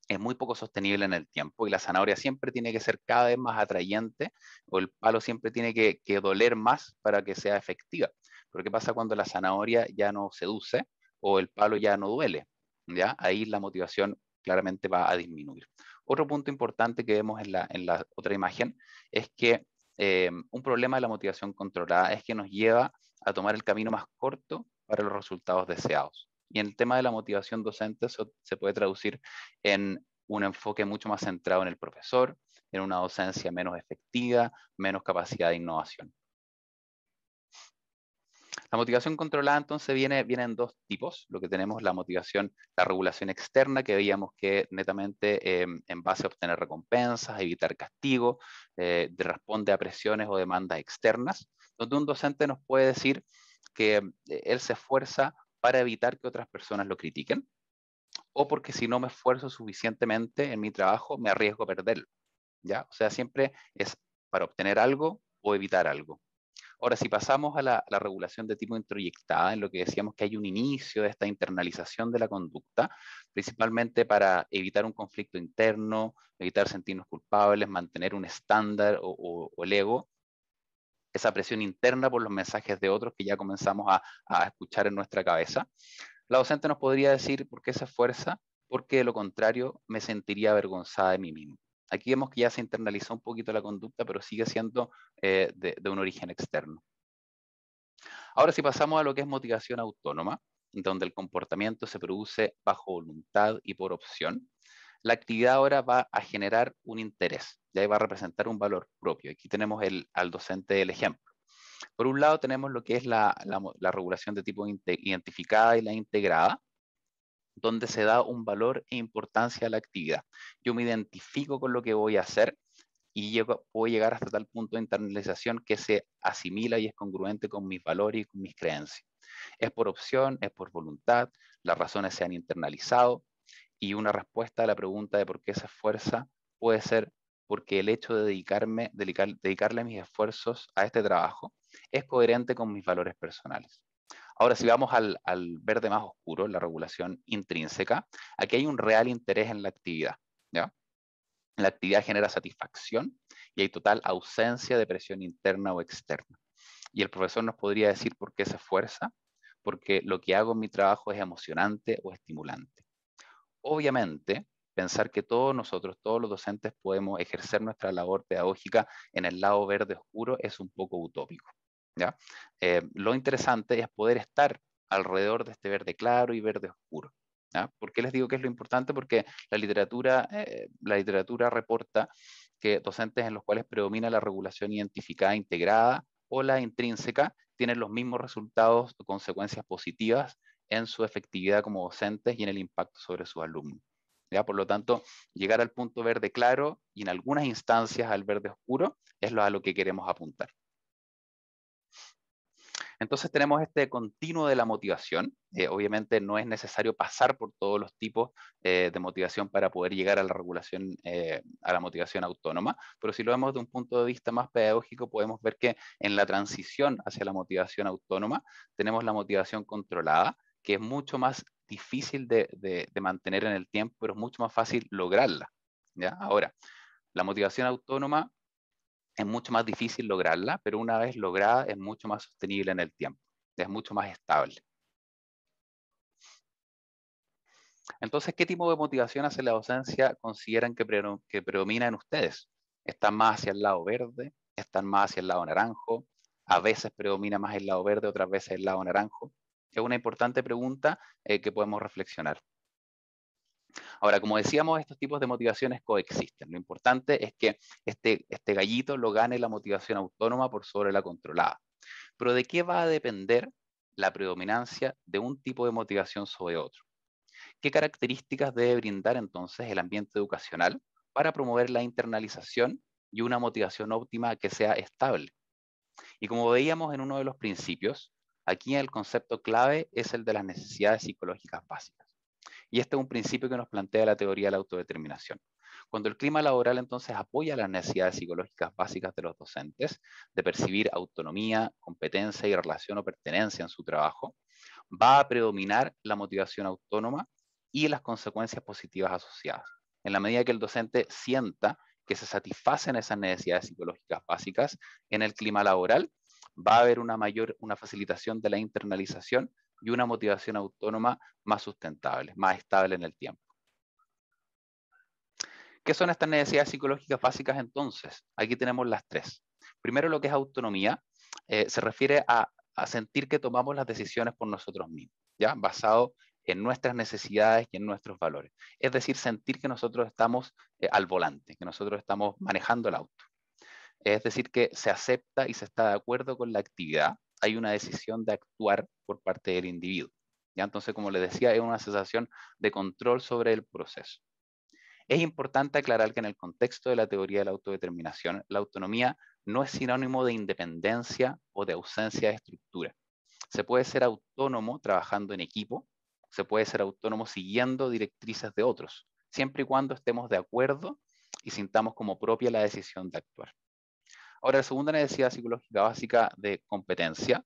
es muy poco sostenible en el tiempo y la zanahoria siempre tiene que ser cada vez más atrayente o el palo siempre tiene que doler más para que sea efectiva. Pero ¿qué pasa cuando la zanahoria ya no seduce o el palo ya no duele? ¿Ya? Ahí la motivación claramente va a disminuir. Otro punto importante que vemos en la otra imagen es que un problema de la motivación controlada es que nos lleva a tomar el camino más corto para los resultados deseados. Y en el tema de la motivación docente eso se puede traducir en un enfoque mucho más centrado en el profesor, en una docencia menos efectiva, menos capacidad de innovación. La motivación controlada entonces viene en dos tipos. Lo que tenemos es la motivación, la regulación externa, que veíamos que netamente en base a obtener recompensas, evitar castigo, responde a presiones o demandas externas, donde un docente nos puede decir que él se esfuerza para evitar que otras personas lo critiquen, o porque si no me esfuerzo suficientemente en mi trabajo, me arriesgo a perderlo. ¿Ya? O sea, siempre es para obtener algo o evitar algo. Ahora, si pasamos a la regulación de tipo introyectada, en lo que decíamos que hay un inicio de esta internalización de la conducta, principalmente para evitar un conflicto interno, evitar sentirnos culpables, mantener un estándar o el ego, esa presión interna por los mensajes de otros que ya comenzamos a escuchar en nuestra cabeza. La docente nos podría decir por qué se esfuerza, porque de lo contrario me sentiría avergonzada de mí mismo. Aquí vemos que ya se internalizó un poquito la conducta, pero sigue siendo de un origen externo. Ahora si pasamos a lo que es motivación autónoma, donde el comportamiento se produce bajo voluntad y por opción, la actividad ahora va a generar un interés, ya va a representar un valor propio. Aquí tenemos al docente del ejemplo. Por un lado tenemos lo que es la regulación de tipo identificada y la integrada, donde se da un valor e importancia a la actividad. Yo me identifico con lo que voy a hacer y puedo llegar hasta tal punto de internalización que se asimila y es congruente con mis valores y con mis creencias. Es por opción, es por voluntad, las razones se han internalizado y una respuesta a la pregunta de por qué se esfuerza puede ser porque el hecho de dedicarle mis esfuerzos a este trabajo es coherente con mis valores personales. Ahora, si vamos al verde más oscuro, la regulación intrínseca, aquí hay un real interés en la actividad, ¿ya? La actividad genera satisfacción y hay total ausencia de presión interna o externa. Y el profesor nos podría decir por qué se esfuerza, porque lo que hago en mi trabajo es emocionante o estimulante. Obviamente, pensar que todos nosotros, todos los docentes, podemos ejercer nuestra labor pedagógica en el lado verde oscuro es un poco utópico, ¿ya? Lo interesante es poder estar alrededor de este verde claro y verde oscuro, ¿ya? ¿Por qué les digo que es lo importante? Porque la literatura reporta que docentes en los cuales predomina la regulación identificada integrada o la intrínseca tienen los mismos resultados o consecuencias positivas en su efectividad como docentes y en el impacto sobre sus alumnos. ¿Ya? Por lo tanto, llegar al punto verde claro y en algunas instancias al verde oscuro es a lo que queremos apuntar. Entonces tenemos este continuo de la motivación. Obviamente no es necesario pasar por todos los tipos de motivación para poder llegar a la regulación, a la motivación autónoma, pero si lo vemos de un punto de vista más pedagógico, podemos ver que en la transición hacia la motivación autónoma tenemos la motivación controlada, que es mucho más difícil de mantener en el tiempo, pero es mucho más fácil lograrla, ¿ya? Ahora, la motivación autónoma es mucho más difícil lograrla, pero una vez lograda es mucho más sostenible en el tiempo, es mucho más estable. Entonces, ¿qué tipo de motivación hacia la docencia consideran que predomina en ustedes? ¿Están más hacia el lado verde? ¿Están más hacia el lado naranjo? A veces predomina más el lado verde, otras veces el lado naranjo. Es una importante pregunta que podemos reflexionar. Ahora, como decíamos, estos tipos de motivaciones coexisten. Lo importante es que este gallito lo gane la motivación autónoma por sobre la controlada. Pero ¿de qué va a depender la predominancia de un tipo de motivación sobre otro? ¿Qué características debe brindar entonces el ambiente educacional para promover la internalización y una motivación óptima que sea estable? Y como veíamos en uno de los principios, aquí el concepto clave es el de las necesidades psicológicas básicas. Y este es un principio que nos plantea la teoría de la autodeterminación. Cuando el clima laboral entonces apoya las necesidades psicológicas básicas de los docentes, de percibir autonomía, competencia y relación o pertenencia en su trabajo, va a predominar la motivación autónoma y las consecuencias positivas asociadas. En la medida que el docente sienta que se satisfacen esas necesidades psicológicas básicas en el clima laboral, va a haber una facilitación de la internalización y una motivación autónoma más sustentable, más estable en el tiempo. ¿Qué son estas necesidades psicológicas básicas entonces? Aquí tenemos las tres. Primero, lo que es autonomía, se refiere a sentir que tomamos las decisiones por nosotros mismos, ¿ya? Basado en nuestras necesidades y en nuestros valores. Es decir, sentir que nosotros estamos al volante, que nosotros estamos manejando el auto. Es decir, que se acepta y se está de acuerdo con la actividad. Hay una decisión de actuar por parte del individuo. ¿Ya? Entonces, como les decía, es una sensación de control sobre el proceso. Es importante aclarar que en el contexto de la teoría de la autodeterminación, la autonomía no es sinónimo de independencia o de ausencia de estructura. Se puede ser autónomo trabajando en equipo, se puede ser autónomo siguiendo directrices de otros, siempre y cuando estemos de acuerdo y sintamos como propia la decisión de actuar. Ahora, la segunda necesidad psicológica básica de competencia,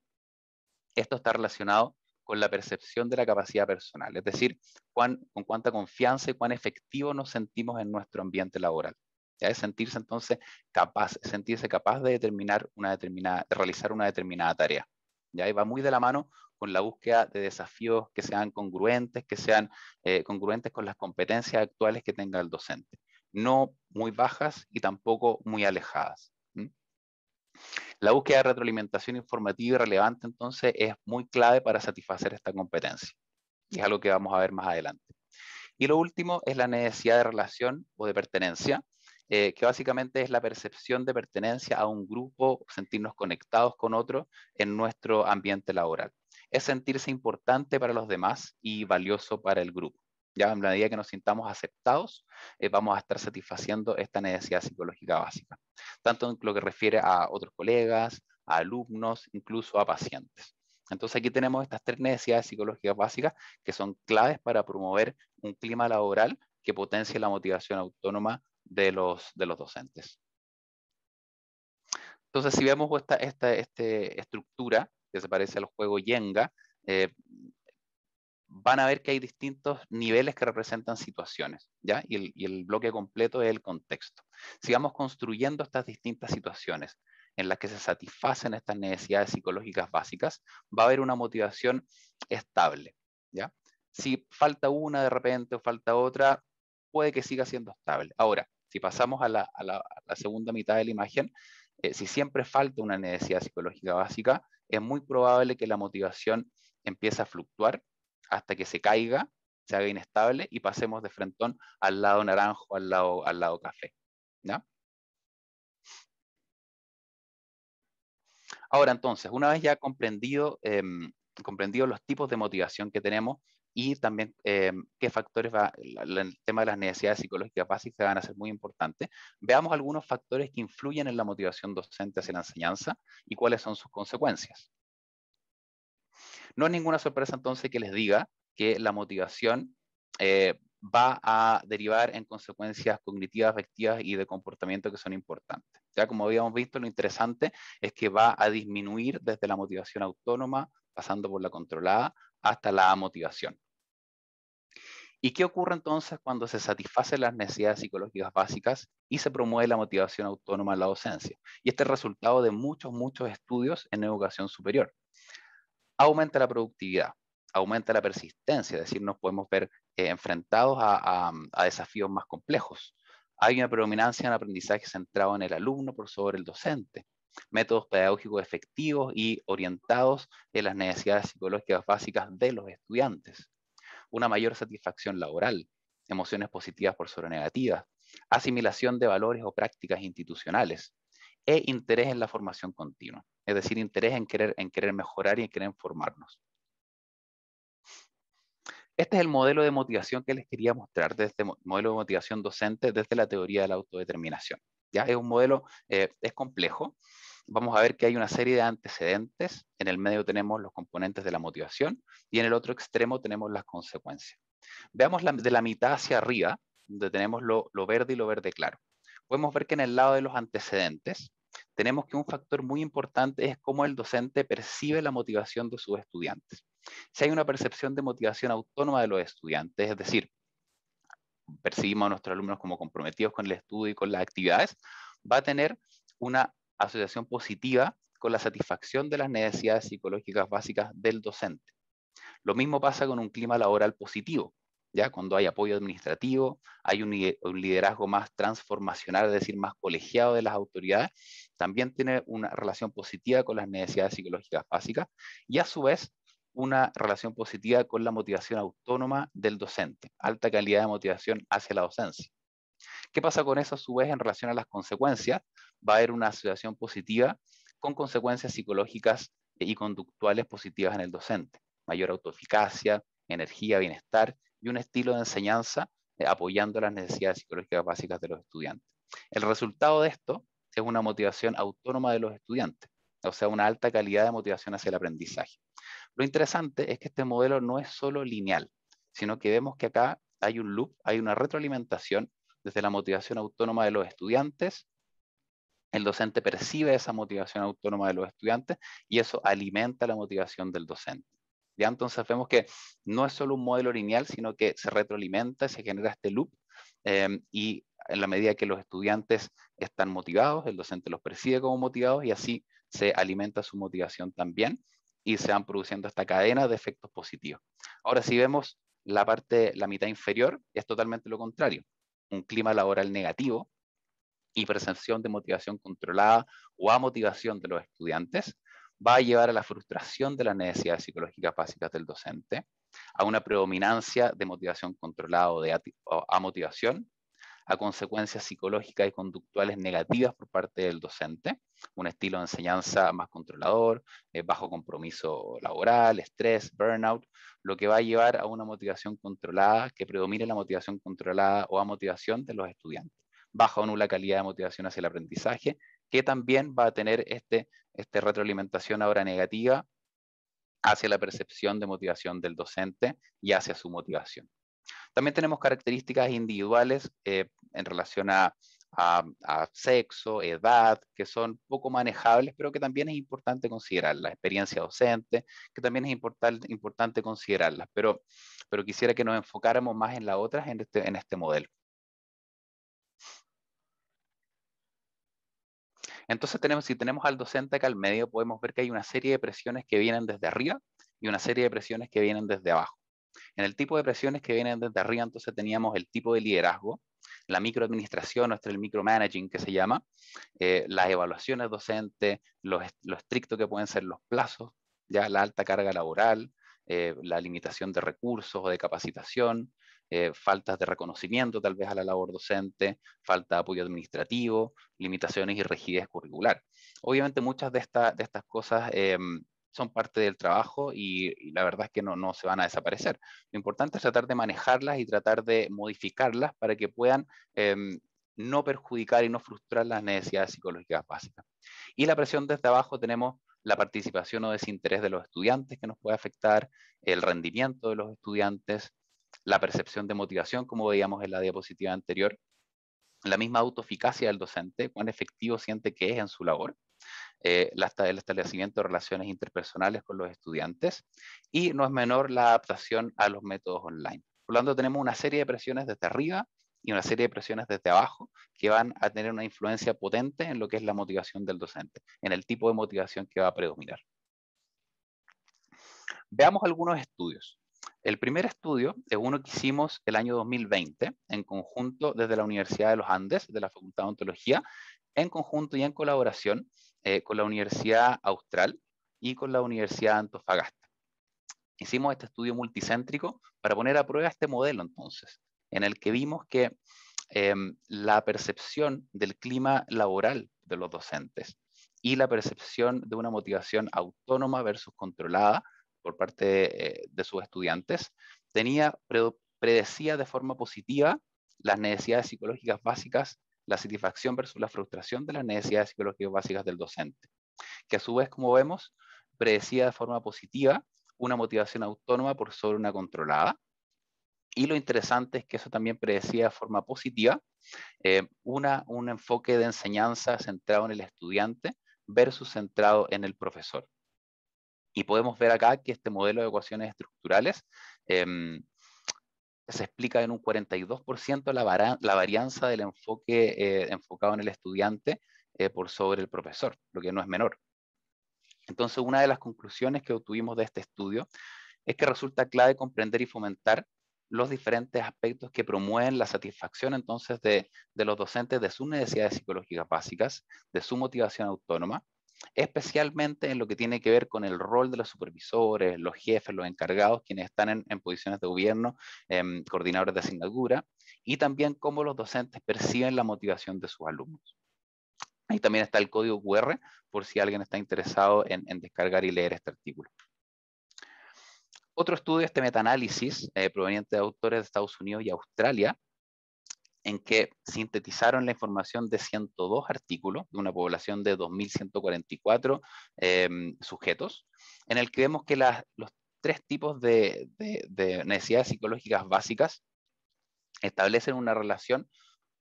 esto está relacionado con la percepción de la capacidad personal, es decir, con cuánta confianza y cuán efectivo nos sentimos en nuestro ambiente laboral. ¿Ya? Es sentirse entonces sentirse capaz de de realizar una determinada tarea. ¿Ya? Y va muy de la mano con la búsqueda de desafíos que sean congruentes con las competencias actuales que tenga el docente. No muy bajas y tampoco muy alejadas. ¿Mm? La búsqueda de retroalimentación informativa y relevante, entonces, es muy clave para satisfacer esta competencia. Y es algo que vamos a ver más adelante. Y lo último es la necesidad de relación o de pertenencia, que básicamente es la percepción de pertenencia a un grupo, sentirnos conectados con otros en nuestro ambiente laboral. Es sentirse importante para los demás y valioso para el grupo. Ya en la medida que nos sintamos aceptados, vamos a estar satisfaciendo esta necesidad psicológica básica, tanto en lo que refiere a otros colegas, a alumnos, incluso a pacientes. Entonces aquí tenemos estas tres necesidades psicológicas básicas que son claves para promover un clima laboral que potencie la motivación autónoma de los docentes. Entonces, si vemos esta estructura que se parece al juego Jenga, van a ver que hay distintos niveles que representan situaciones, ¿ya? Y el bloque completo es el contexto. Si vamos construyendo estas distintas situaciones en las que se satisfacen estas necesidades psicológicas básicas, va a haber una motivación estable, ¿ya? Si falta una de repente o falta otra, puede que siga siendo estable. Ahora, si pasamos a la segunda mitad de la imagen, si siempre falta una necesidad psicológica básica, es muy probable que la motivación empiece a fluctuar hasta que se caiga, se haga inestable y pasemos de frentón al lado naranjo, al lado café. ¿Ya? Ahora entonces, una vez ya comprendido los tipos de motivación que tenemos y también qué factores el tema de las necesidades psicológicas básicas van a ser muy importantes, veamos algunos factores que influyen en la motivación docente hacia la enseñanza y cuáles son sus consecuencias. No es ninguna sorpresa entonces que les diga que la motivación va a derivar en consecuencias cognitivas, afectivas y de comportamiento que son importantes. Ya como habíamos visto, lo interesante es que va a disminuir desde la motivación autónoma, pasando por la controlada, hasta la amotivación. ¿Y qué ocurre entonces cuando se satisfacen las necesidades psicológicas básicas y se promueve la motivación autónoma en la docencia? Y este es el resultado de muchos estudios en educación superior. Aumenta la productividad, aumenta la persistencia, es decir, nos podemos ver enfrentados a desafíos más complejos. Hay una predominancia en aprendizaje centrado en el alumno por sobre el docente, métodos pedagógicos efectivos y orientados en las necesidades psicológicas básicas de los estudiantes, una mayor satisfacción laboral, emociones positivas por sobre negativas, asimilación de valores o prácticas institucionales, e interés en la formación continua, es decir, interés en querer mejorar y en querer formarnos. Este es el modelo de motivación que les quería mostrar, de este modelo de motivación docente desde la teoría de la autodeterminación. ¿Ya? Es un modelo, es complejo. Vamos a ver que hay una serie de antecedentes. En el medio tenemos los componentes de la motivación y en el otro extremo tenemos las consecuencias. Veamos de la mitad hacia arriba, donde tenemos lo verde y lo verde claro. Podemos ver que en el lado de los antecedentes tenemos que un factor muy importante es cómo el docente percibe la motivación de sus estudiantes. Si hay una percepción de motivación autónoma de los estudiantes, es decir, percibimos a nuestros alumnos como comprometidos con el estudio y con las actividades, va a tener una asociación positiva con la satisfacción de las necesidades psicológicas básicas del docente. Lo mismo pasa con un clima laboral positivo. ¿Ya? Cuando hay apoyo administrativo, hay un liderazgo más transformacional, es decir, más colegiado de las autoridades, también tiene una relación positiva con las necesidades psicológicas básicas y a su vez una relación positiva con la motivación autónoma del docente, alta calidad de motivación hacia la docencia. ¿Qué pasa con eso a su vez en relación a las consecuencias? Va a haber una asociación positiva con consecuencias psicológicas y conductuales positivas en el docente, mayor autoeficacia, energía, bienestar y un estilo de enseñanza apoyando las necesidades psicológicas básicas de los estudiantes. El resultado de esto es una motivación autónoma de los estudiantes, o sea, una alta calidad de motivación hacia el aprendizaje. Lo interesante es que este modelo no es solo lineal, sino que vemos que acá hay un loop, hay una retroalimentación desde la motivación autónoma de los estudiantes el docente percibe esa motivación autónoma de los estudiantes y eso alimenta la motivación del docente. ¿Ya? Entonces vemos que no es solo un modelo lineal, sino que se retroalimenta, se genera este loop, y en la medida que los estudiantes están motivados, el docente los percibe como motivados y así se alimenta su motivación también y se van produciendo esta cadena de efectos positivos. Ahora, si vemos la mitad inferior, es totalmente lo contrario. Un clima laboral negativo y percepción de motivación controlada o amotivación de los estudiantes va a llevar a la frustración de las necesidades psicológicas básicas del docente, a una predominancia de motivación controlada o de amotivación, a consecuencias psicológicas y conductuales negativas por parte del docente, un estilo de enseñanza más controlador, bajo compromiso laboral, estrés, burnout, lo que va a llevar a una motivación controlada que predomine la motivación controlada o amotivación de los estudiantes, baja o nula calidad de motivación hacia el aprendizaje, que también va a tener este retroalimentación ahora negativa hacia la percepción de motivación del docente y hacia su motivación. También tenemos características individuales en relación a sexo, edad, que son poco manejables, pero que también es importante considerar. La experiencia docente, que también es importante considerarlas, pero quisiera que nos enfocáramos más en las otras en este modelo. Entonces, si tenemos al docente acá al medio, podemos ver que hay una serie de presiones que vienen desde arriba y una serie de presiones que vienen desde abajo. En el tipo de presiones que vienen desde arriba, entonces teníamos el tipo de liderazgo, la microadministración, el micromanaging que se llama, las evaluaciones docentes, lo estricto que pueden ser los plazos, ya la alta carga laboral, la limitación de recursos o de capacitación, faltas de reconocimiento tal vez a la labor docente, falta de apoyo administrativo, limitaciones y rigidez curricular. Obviamente muchas de estas cosas son parte del trabajo y la verdad es que no se van a desaparecer. Lo importante es tratar de manejarlas y tratar de modificarlas para que puedan no perjudicar y no frustrar las necesidades psicológicas básicas. Y la presión desde abajo tenemos la participación o desinterés de los estudiantes que nos puede afectar, el rendimiento de los estudiantes, la percepción de motivación, como veíamos en la diapositiva anterior, la misma autoeficacia del docente, cuán efectivo siente que es en su labor, el establecimiento de relaciones interpersonales con los estudiantes y no es menor la adaptación a los métodos online. Por lo tanto, tenemos una serie de presiones desde arriba y una serie de presiones desde abajo que van a tener una influencia potente en lo que es la motivación del docente, en el tipo de motivación que va a predominar. Veamos algunos estudios. El primer estudio es uno que hicimos el año 2020 en conjunto desde la Universidad de los Andes, de la Facultad de Ontología, en conjunto y en colaboración con la Universidad Austral y con la Universidad de Antofagasta. Hicimos este estudio multicéntrico para poner a prueba este modelo entonces, en el que vimos que la percepción del clima laboral de los docentes y la percepción de una motivación autónoma versus controlada por parte de sus estudiantes predecía de forma positiva las necesidades psicológicas básicas, la satisfacción versus la frustración de las necesidades psicológicas básicas del docente, que a su vez, como vemos, predecía de forma positiva una motivación autónoma por sobre una controlada. Y lo interesante es que eso también predecía de forma positiva un enfoque de enseñanza centrado en el estudiante versus centrado en el profesor. Y podemos ver acá que este modelo de ecuaciones estructurales se explica en un 42% la varianza del enfoque enfocado en el estudiante por sobre el profesor, lo que no es menor. Entonces, una de las conclusiones que obtuvimos de este estudio es que resulta clave comprender y fomentar los diferentes aspectos que promueven la satisfacción entonces de los docentes de sus necesidades psicológicas básicas, de su motivación autónoma, especialmente en lo que tiene que ver con el rol de los supervisores, los jefes, los encargados, quienes están en posiciones de gobierno, coordinadores de asignatura, y también cómo los docentes perciben la motivación de sus alumnos. Ahí también está el código QR, por si alguien está interesado en descargar y leer este artículo. Otro estudio, este metaanálisis, proveniente de autores de Estados Unidos y Australia, en que sintetizaron la información de 102 artículos de una población de 2.144 sujetos, en el que vemos que los tres tipos de necesidades psicológicas básicas establecen una relación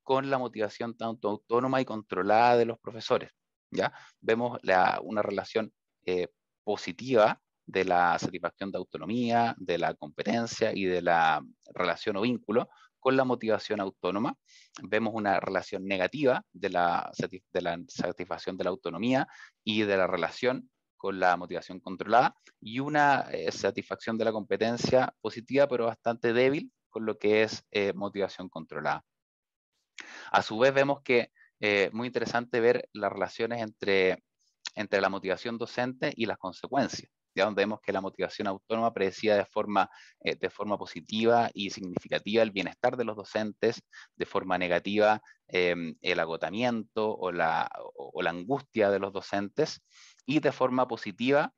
con la motivación tanto autónoma y controlada de los profesores. ¿Ya? Vemos una relación positiva de la satisfacción de autonomía, de la competencia y de la relación o vínculo con la motivación autónoma. Vemos una relación negativa de la satisfacción de la autonomía y de la relación con la motivación controlada, y una satisfacción de la competencia positiva, pero bastante débil con lo que es motivación controlada. A su vez vemos que muy interesante ver las relaciones entre la motivación docente y las consecuencias, ya donde vemos que la motivación autónoma predecía de forma positiva y significativa el bienestar de los docentes, de forma negativa el agotamiento o la angustia de los docentes, y de forma positiva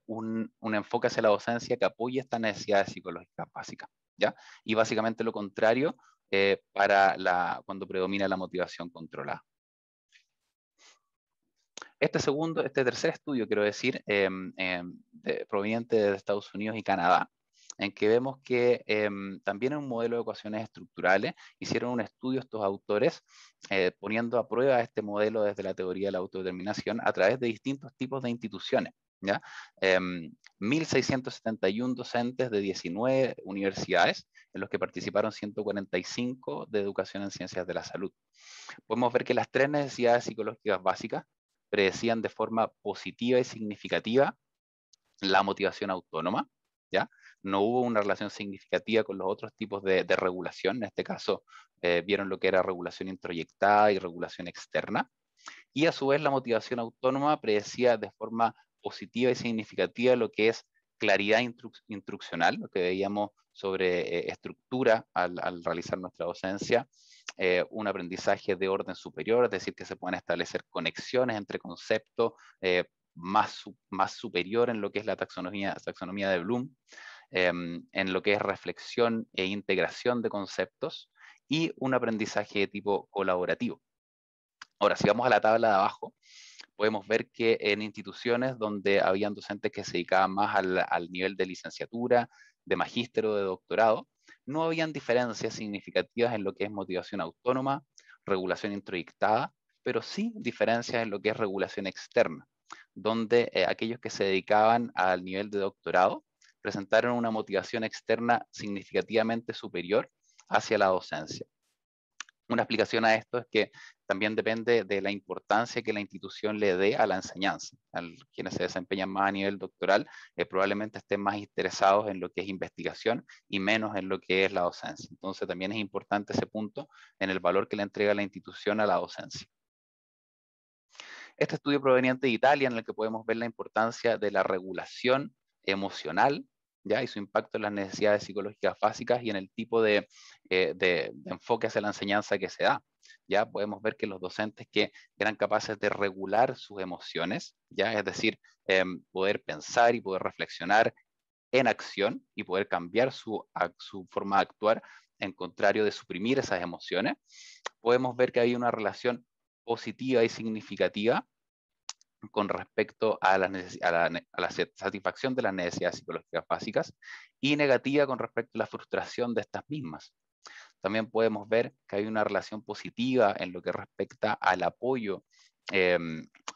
un enfoque hacia la docencia que apoye estas necesidades psicológicas básicas, ¿ya? Y básicamente lo contrario cuando predomina la motivación controlada. Este tercer estudio, quiero decir, proveniente de Estados Unidos y Canadá, en que vemos que también en un modelo de ecuaciones estructurales hicieron un estudio estos autores poniendo a prueba este modelo desde la teoría de la autodeterminación a través de distintos tipos de instituciones, ¿ya? 1.671 docentes de 19 universidades, en los que participaron 145 de educación en ciencias de la salud. Podemos ver que las tres necesidades psicológicas básicas predecían de forma positiva y significativa la motivación autónoma, ¿ya? No hubo una relación significativa con los otros tipos de regulación. En este caso, vieron lo que era regulación introyectada y regulación externa. Y a su vez, la motivación autónoma predecía de forma positiva y significativa lo que es claridad instruccional, lo que veíamos sobre estructura al realizar nuestra docencia, un aprendizaje de orden superior, es decir, que se pueden establecer conexiones entre conceptos más superior en lo que es la taxonomía de Bloom, en lo que es reflexión e integración de conceptos, y un aprendizaje de tipo colaborativo. Ahora, si vamos a la tabla de abajo, podemos ver que en instituciones donde habían docentes que se dedicaban más al nivel de licenciatura, de magíster o de doctorado, no habían diferencias significativas en lo que es motivación autónoma, regulación introyectada, pero sí diferencias en lo que es regulación externa, donde aquellos que se dedicaban al nivel de doctorado presentaron una motivación externa significativamente superior hacia la docencia. Una explicación a esto es que también depende de la importancia que la institución le dé a la enseñanza. Quienes se desempeñan más a nivel doctoral probablemente estén más interesados en lo que es investigación y menos en lo que es la docencia. Entonces también es importante ese punto en el valor que le entrega la institución a la docencia. Este estudio proveniente de Italia, en el que podemos ver la importancia de la regulación emocional, ¿ya? Y su impacto en las necesidades psicológicas básicas y en el tipo de enfoque hacia la enseñanza que se da. Ya podemos ver que los docentes que eran capaces de regular sus emociones, ¿ya? Es decir, poder pensar y poder reflexionar en acción y poder cambiar su forma de actuar en contrario de suprimir esas emociones, podemos ver que hay una relación positiva y significativa con respecto a la satisfacción de las necesidades psicológicas básicas, y negativa con respecto a la frustración de estas mismas. También podemos ver que hay una relación positiva en lo que respecta al apoyo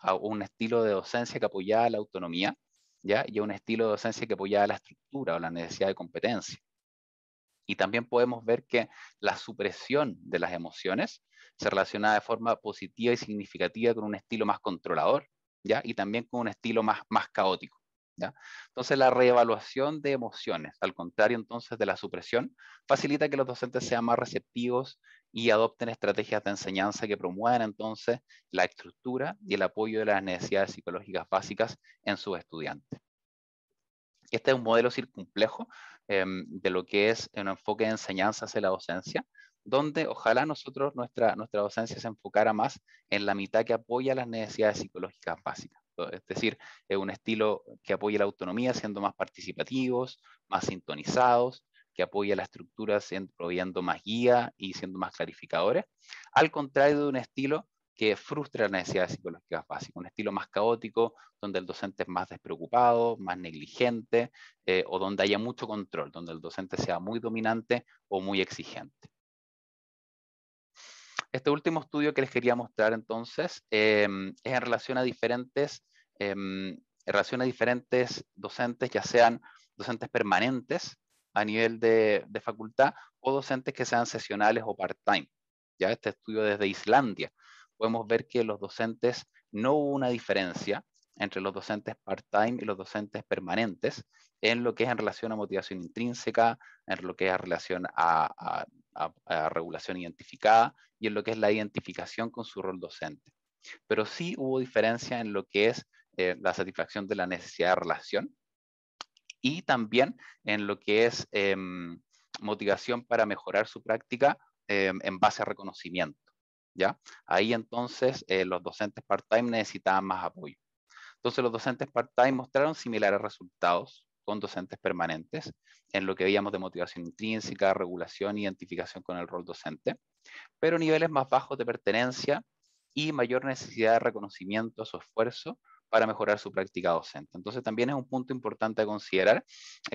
a un estilo de docencia que apoyaba la autonomía, ¿ya? Y a un estilo de docencia que apoyaba la estructura o la necesidad de competencia. Y también podemos ver que la supresión de las emociones se relaciona de forma positiva y significativa con un estilo más controlador, ¿ya? Y también con un estilo más caótico, ¿ya? Entonces la reevaluación de emociones, al contrario entonces de la supresión, facilita que los docentes sean más receptivos y adopten estrategias de enseñanza que promuevan entonces la estructura y el apoyo de las necesidades psicológicas básicas en sus estudiantes. Este es un modelo circunplejo de lo que es un enfoque de enseñanza hacia la docencia, donde ojalá nuestra docencia se enfocara más en la mitad que apoya las necesidades psicológicas básicas. Es decir, es un estilo que apoya la autonomía siendo más participativos, más sintonizados, que apoya la estructura proveyendo más guía y siendo más clarificadores, al contrario de un estilo que frustra las necesidades psicológicas básicas, un estilo más caótico, donde el docente es más despreocupado, más negligente, o donde haya mucho control, donde el docente sea muy dominante o muy exigente. Este último estudio que les quería mostrar entonces es en relación a diferentes docentes, ya sean docentes permanentes a nivel de facultad o docentes que sean sesionales o part-time. Ya este estudio desde Islandia. Podemos ver que los docentes no hubo una diferencia entre los docentes part-time y los docentes permanentes en lo que es en relación a motivación intrínseca, en lo que es en relación a regulación identificada y en lo que es la identificación con su rol docente. Pero sí hubo diferencia en lo que es la satisfacción de la necesidad de relación y también en lo que es motivación para mejorar su práctica en base a reconocimiento. ¿Ya? Ahí entonces los docentes part-time necesitaban más apoyo. Entonces los docentes part-time mostraron similares resultados con docentes permanentes en lo que veíamos de motivación intrínseca, regulación, identificación con el rol docente, pero niveles más bajos de pertenencia y mayor necesidad de reconocimiento a su esfuerzo para mejorar su práctica docente. Entonces también es un punto importante a considerar,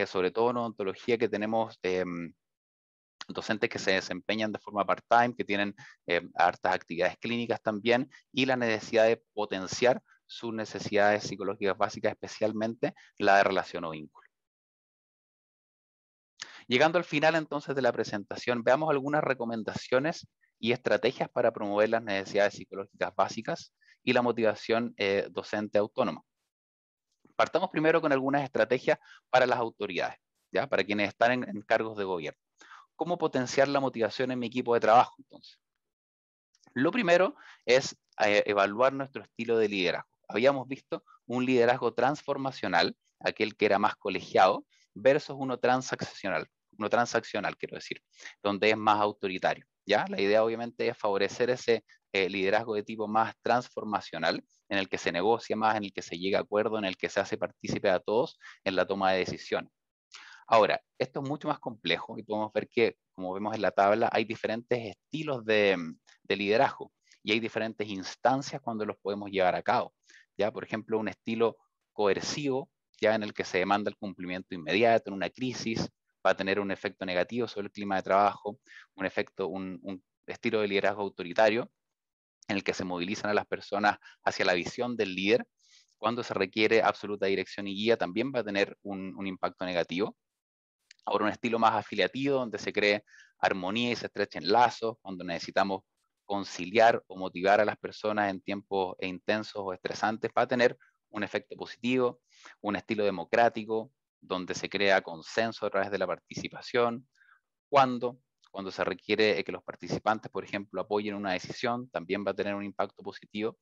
sobre todo en odontología que tenemos docentes que se desempeñan de forma part-time, que tienen hartas actividades clínicas también, y la necesidad de potenciar sus necesidades psicológicas básicas, especialmente la de relación o vínculo. Llegando al final entonces de la presentación, veamos algunas recomendaciones y estrategias para promover las necesidades psicológicas básicas y la motivación docente autónoma. Partamos primero con algunas estrategias para las autoridades, ¿ya? Para quienes están en cargos de gobierno. ¿Cómo potenciar la motivación en mi equipo de trabajo entonces? Lo primero es evaluar nuestro estilo de liderazgo. Habíamos visto un liderazgo transformacional, aquel que era más colegiado, versus uno transaccional, quiero decir, donde es más autoritario. ¿Ya? La idea obviamente es favorecer ese liderazgo de tipo más transformacional, en el que se negocia más, en el que se llega a acuerdo, en el que se hace partícipe a todos en la toma de decisiones. Ahora, esto es mucho más complejo y podemos ver que, como vemos en la tabla, hay diferentes estilos de liderazgo y hay diferentes instancias cuando los podemos llevar a cabo. ¿Ya? Por ejemplo, un estilo coercivo, ya en el que se demanda el cumplimiento inmediato en una crisis, va a tener un efecto negativo sobre el clima de trabajo, un estilo de liderazgo autoritario, en el que se movilizan a las personas hacia la visión del líder. Cuando se requiere absoluta dirección y guía, también va a tener un impacto negativo. Ahora un estilo más afiliativo, donde se cree armonía y se estrechen lazos, cuando necesitamos conciliar o motivar a las personas en tiempos intensos o estresantes, va a tener un efecto positivo. Un estilo democrático, donde se crea consenso a través de la participación. Cuando, cuando se requiere que los participantes, por ejemplo, apoyen una decisión, también va a tener un impacto positivo.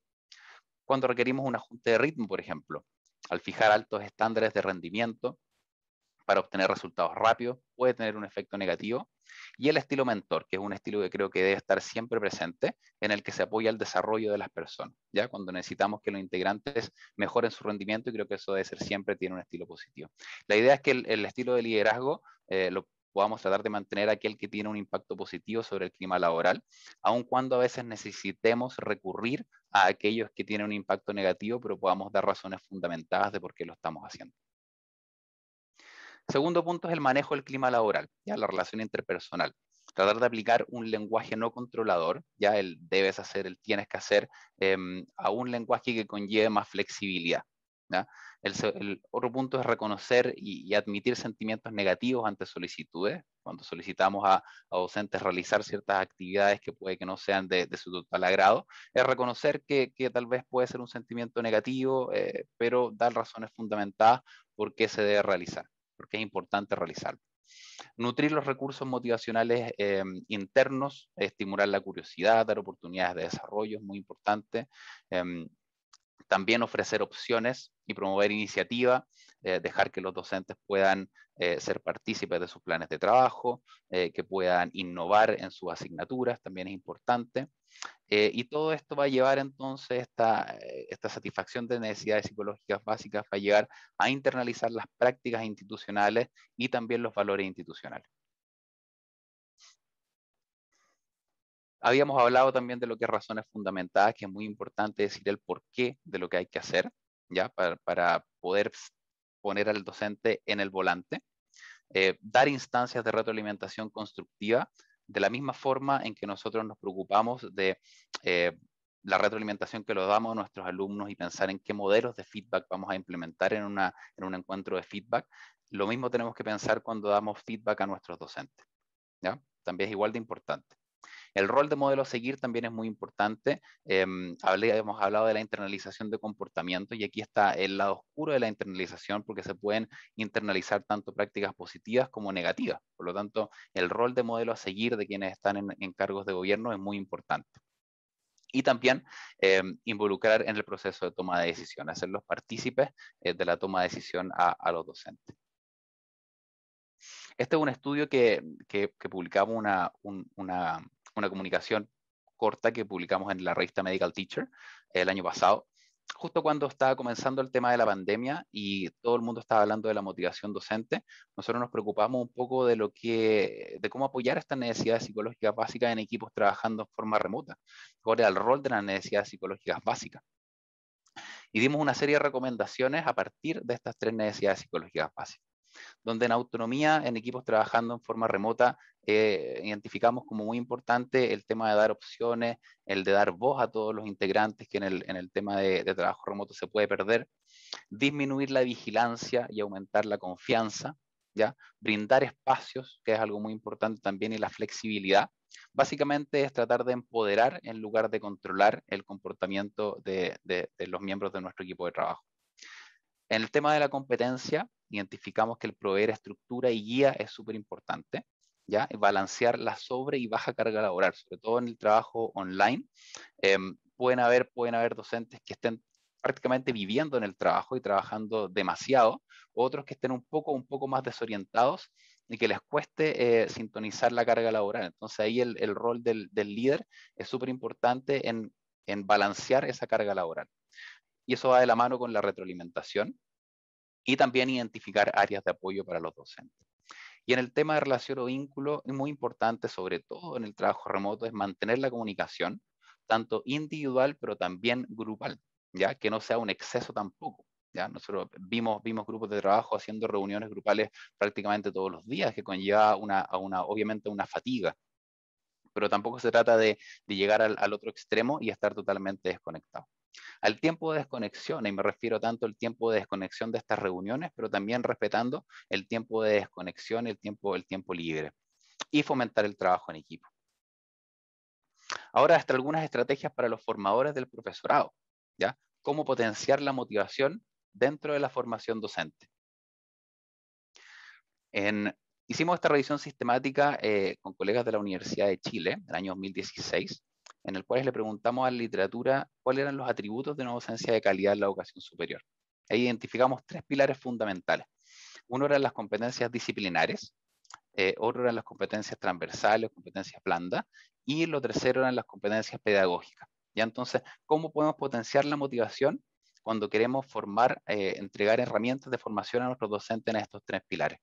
Cuando requerimos un ajuste de ritmo, por ejemplo, al fijar altos estándares de rendimiento, para obtener resultados rápidos, puede tener un efecto negativo. Y el estilo mentor, que es un estilo que creo que debe estar siempre presente, en el que se apoya el desarrollo de las personas, ¿ya? Cuando necesitamos que los integrantes mejoren su rendimiento, y creo que eso debe ser siempre, tiene un estilo positivo. La idea es que el estilo de liderazgo lo podamos tratar de mantener aquel que tiene un impacto positivo sobre el clima laboral, aun cuando a veces necesitemos recurrir a aquellos que tienen un impacto negativo, pero podamos dar razones fundamentadas de por qué lo estamos haciendo. Segundo punto es el manejo del clima laboral, ya la relación interpersonal. Tratar de aplicar un lenguaje no controlador, ya el debes hacer, el tienes que hacer, a un lenguaje que conlleve más flexibilidad. ¿Ya? El otro punto es reconocer y admitir sentimientos negativos ante solicitudes. Cuando solicitamos a docentes realizar ciertas actividades que puede que no sean de su total agrado, es reconocer que tal vez puede ser un sentimiento negativo, pero dar razones fundamentadas por qué se debe realizar, porque es importante realizarlo. Nutrir los recursos motivacionales internos, estimular la curiosidad, dar oportunidades de desarrollo, es muy importante. También ofrecer opciones y promover iniciativa, dejar que los docentes puedan ser partícipes de sus planes de trabajo, que puedan innovar en sus asignaturas, también es importante. Y todo esto va a llevar entonces esta satisfacción de necesidades psicológicas básicas, va a llevar a internalizar las prácticas institucionales y también los valores institucionales. Habíamos hablado también de lo que es razones fundamentadas, que es muy importante decir el porqué de lo que hay que hacer, ¿ya? Para poder poner al docente en el volante. Dar instancias de retroalimentación constructiva, De la misma forma en que nosotros nos preocupamos de la retroalimentación que le damos a nuestros alumnos y pensar en qué modelos de feedback vamos a implementar en un encuentro de feedback, lo mismo tenemos que pensar cuando damos feedback a nuestros docentes, ¿ya? También es igual de importante. El rol de modelo a seguir también es muy importante. Hemos hablado de la internalización de comportamiento y aquí está el lado oscuro de la internalización porque se pueden internalizar tanto prácticas positivas como negativas. Por lo tanto, el rol de modelo a seguir de quienes están en cargos de gobierno es muy importante. Y también involucrar en el proceso de toma de decisión, hacerlos partícipes de la toma de decisión a los docentes. Este es un estudio que publicamos, una comunicación corta que publicamos en la revista Medical Teacher el año pasado, justo cuando estaba comenzando el tema de la pandemia y todo el mundo estaba hablando de la motivación docente. Nosotros nos preocupamos un poco de cómo apoyar estas necesidades psicológicas básicas en equipos trabajando en forma remota, cuál era el rol de las necesidades psicológicas básicas. Y dimos una serie de recomendaciones a partir de estas 3 necesidades psicológicas básicas, donde en autonomía, en equipos trabajando en forma remota, identificamos como muy importante el tema de dar opciones, el de dar voz a todos los integrantes que en el tema de trabajo remoto se puede perder, disminuir la vigilancia y aumentar la confianza, ¿ya? Brindar espacios, que es algo muy importante también, y la flexibilidad. Básicamente es tratar de empoderar en lugar de controlar el comportamiento de los miembros de nuestro equipo de trabajo. En el tema de la competencia, identificamos que el proveer estructura y guía es súper importante, ¿ya? Y balancear la sobre y baja carga laboral, sobre todo en el trabajo online. Pueden haber docentes que estén prácticamente viviendo en el trabajo y trabajando demasiado, otros que estén un poco más desorientados y que les cueste sintonizar la carga laboral. Entonces ahí el rol del líder es súper importante en balancear esa carga laboral. Y eso va de la mano con la retroalimentación y también identificar áreas de apoyo para los docentes. Y en el tema de relación o vínculo, es muy importante, sobre todo en el trabajo remoto, es mantener la comunicación, tanto individual, pero también grupal, ¿ya? Que no sea un exceso tampoco, ¿ya? Nosotros vimos grupos de trabajo haciendo reuniones grupales prácticamente todos los días, que conlleva obviamente una fatiga, pero tampoco se trata de llegar al otro extremo y estar totalmente desconectado. Al tiempo de desconexión, y me refiero tanto al tiempo de desconexión de estas reuniones, pero también respetando el tiempo de desconexión y el tiempo libre, y fomentar el trabajo en equipo. Ahora, hasta algunas estrategias para los formadores del profesorado, ¿ya? Cómo potenciar la motivación dentro de la formación docente. Hicimos esta revisión sistemática con colegas de la Universidad de Chile, en el año 2016, en el cual le preguntamos a la literatura cuáles eran los atributos de una docencia de calidad en la educación superior. Ahí identificamos 3 pilares fundamentales. Uno eran las competencias disciplinares, otro eran las competencias transversales, competencias blandas, y lo tercero eran las competencias pedagógicas. ¿Ya? Entonces, ¿cómo podemos potenciar la motivación cuando queremos entregar herramientas de formación a nuestros docentes en estos 3 pilares?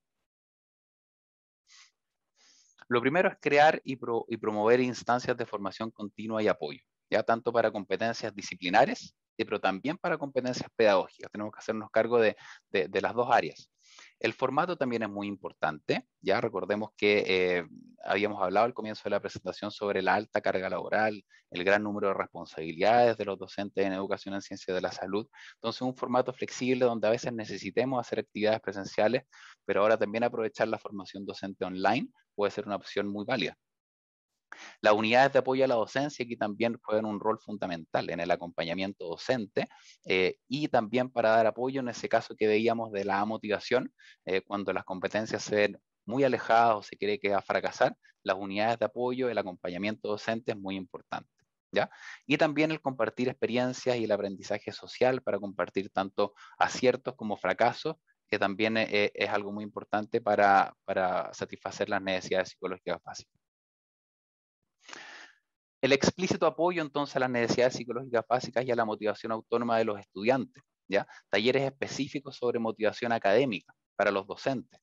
Lo primero es crear y promover instancias de formación continua y apoyo, ya tanto para competencias disciplinares, pero también para competencias pedagógicas. Tenemos que hacernos cargo de las 2 áreas. El formato también es muy importante. Ya recordemos que habíamos hablado al comienzo de la presentación sobre la alta carga laboral, el gran número de responsabilidades de los docentes en educación en ciencias de la salud. Entonces, un formato flexible donde a veces necesitemos hacer actividades presenciales, pero ahora también aprovechar la formación docente online puede ser una opción muy válida. Las unidades de apoyo a la docencia aquí también juegan un rol fundamental en el acompañamiento docente y también para dar apoyo en ese caso que veíamos de la motivación, cuando las competencias se ven muy alejadas o se cree que va a fracasar, las unidades de apoyo, el acompañamiento docente es muy importante. ¿Ya? Y también el compartir experiencias y el aprendizaje social para compartir tanto aciertos como fracasos, que también es algo muy importante para satisfacer las necesidades psicológicas básicas. El explícito apoyo entonces a las necesidades psicológicas básicas y a la motivación autónoma de los estudiantes, ¿ya? Talleres específicos sobre motivación académica para los docentes,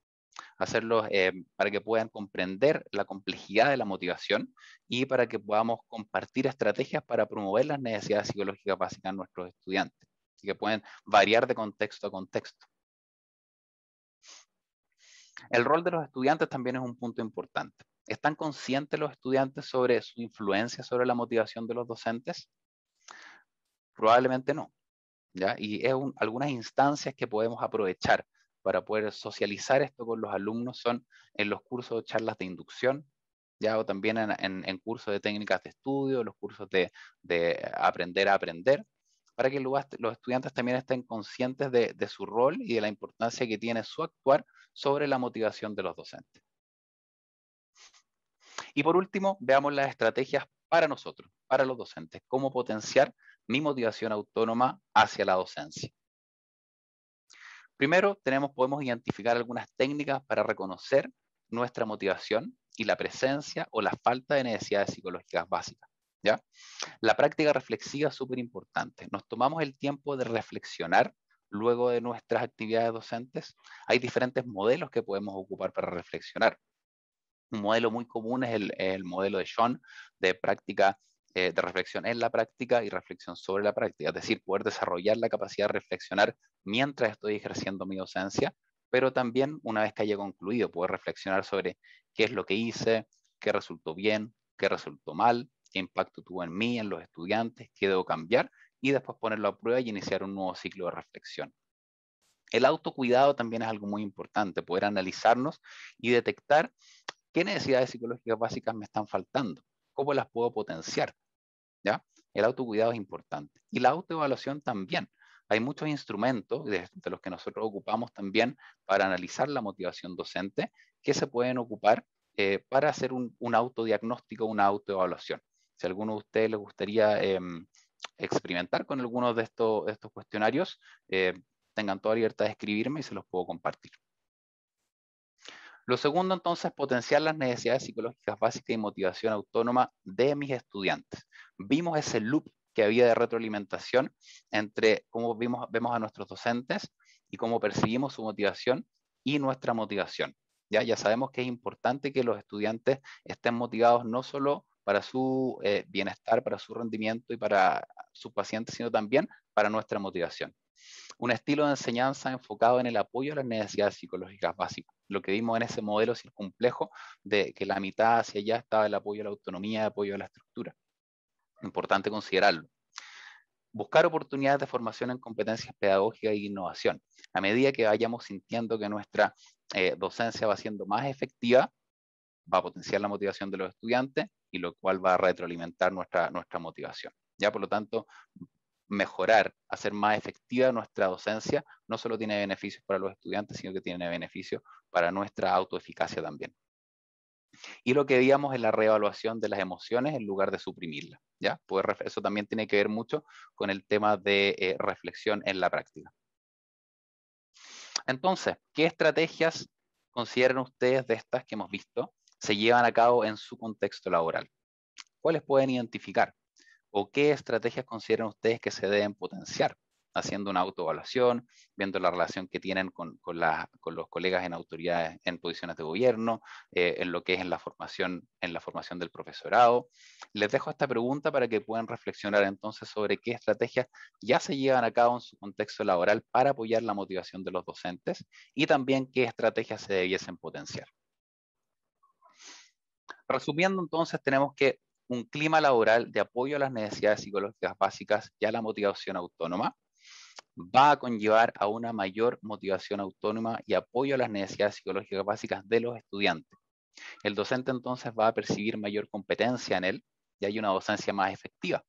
hacerlos para que puedan comprender la complejidad de la motivación y para que podamos compartir estrategias para promover las necesidades psicológicas básicas en nuestros estudiantes, y que pueden variar de contexto a contexto. El rol de los estudiantes también es un punto importante. ¿Están conscientes los estudiantes sobre su influencia sobre la motivación de los docentes? Probablemente no, ¿ya? Y algunas instancias que podemos aprovechar para poder socializar esto con los alumnos son en los cursos de charlas de inducción, ¿ya? O también en cursos de técnicas de estudio, los cursos de aprender a aprender, para que los estudiantes también estén conscientes de su rol y de la importancia que tiene su actuar sobre la motivación de los docentes. Y por último, veamos las estrategias para nosotros, para los docentes, cómo potenciar mi motivación autónoma hacia la docencia. Primero, podemos identificar algunas técnicas para reconocer nuestra motivación y la presencia o la falta de necesidades psicológicas básicas, ¿ya? La práctica reflexiva es súper importante. Nos tomamos el tiempo de reflexionar luego de nuestras actividades docentes. Hay diferentes modelos que podemos ocupar para reflexionar. Un modelo muy común es el modelo de Schoen de práctica, de reflexión en la práctica y reflexión sobre la práctica, es decir, poder desarrollar la capacidad de reflexionar mientras estoy ejerciendo mi docencia, pero también una vez que haya concluido, poder reflexionar sobre qué es lo que hice, qué resultó bien, qué resultó mal, qué impacto tuvo en mí, en los estudiantes, qué debo cambiar, y después ponerlo a prueba y iniciar un nuevo ciclo de reflexión. El autocuidado también es algo muy importante, poder analizarnos y detectar qué necesidades psicológicas básicas me están faltando, cómo las puedo potenciar, ¿ya? El autocuidado es importante. Y la autoevaluación también. Hay muchos instrumentos de los que nosotros ocupamos también para analizar la motivación docente que se pueden ocupar para hacer un autodiagnóstico, una autoevaluación. Si a alguno de ustedes les gustaría experimentar con algunos de estos cuestionarios, tengan toda libertad de escribirme y se los puedo compartir. Lo segundo, entonces, potenciar las necesidades psicológicas básicas y motivación autónoma de mis estudiantes. Vimos ese loop que había de retroalimentación entre cómo vemos a nuestros docentes y cómo percibimos su motivación y nuestra motivación. Ya sabemos que es importante que los estudiantes estén motivados no solo para su bienestar, para su rendimiento y para sus pacientes, sino también para nuestra motivación. Un estilo de enseñanza enfocado en el apoyo a las necesidades psicológicas básicas. Lo que vimos en ese modelo circunplejo de que la mitad hacia allá estaba el apoyo a la autonomía, el apoyo a la estructura. Importante considerarlo. Buscar oportunidades de formación en competencias pedagógicas e innovación. A medida que vayamos sintiendo que nuestra docencia va siendo más efectiva, va a potenciar la motivación de los estudiantes y lo cual va a retroalimentar nuestra motivación. Ya, por lo tanto, mejorar, hacer más efectiva nuestra docencia, no solo tiene beneficios para los estudiantes, sino que tiene beneficios para nuestra autoeficacia también. Y lo que veíamos es la reevaluación de las emociones en lugar de suprimirlas, ¿ya? Eso también tiene que ver mucho con el tema de reflexión en la práctica. Entonces, ¿qué estrategias consideran ustedes de estas que hemos visto se llevan a cabo en su contexto laboral? ¿Cuáles pueden identificar? ¿O qué estrategias consideran ustedes que se deben potenciar? Haciendo una autoevaluación, viendo la relación que tienen con los colegas en autoridades, en posiciones de gobierno, en lo que es en la formación del profesorado. Les dejo esta pregunta para que puedan reflexionar entonces sobre qué estrategias ya se llevan a cabo en su contexto laboral para apoyar la motivación de los docentes y también qué estrategias se debiesen potenciar. Resumiendo entonces, tenemos que un clima laboral de apoyo a las necesidades psicológicas básicas y a la motivación autónoma va a conllevar a una mayor motivación autónoma y apoyo a las necesidades psicológicas básicas de los estudiantes. El docente entonces va a percibir mayor competencia en él y hay una docencia más efectiva,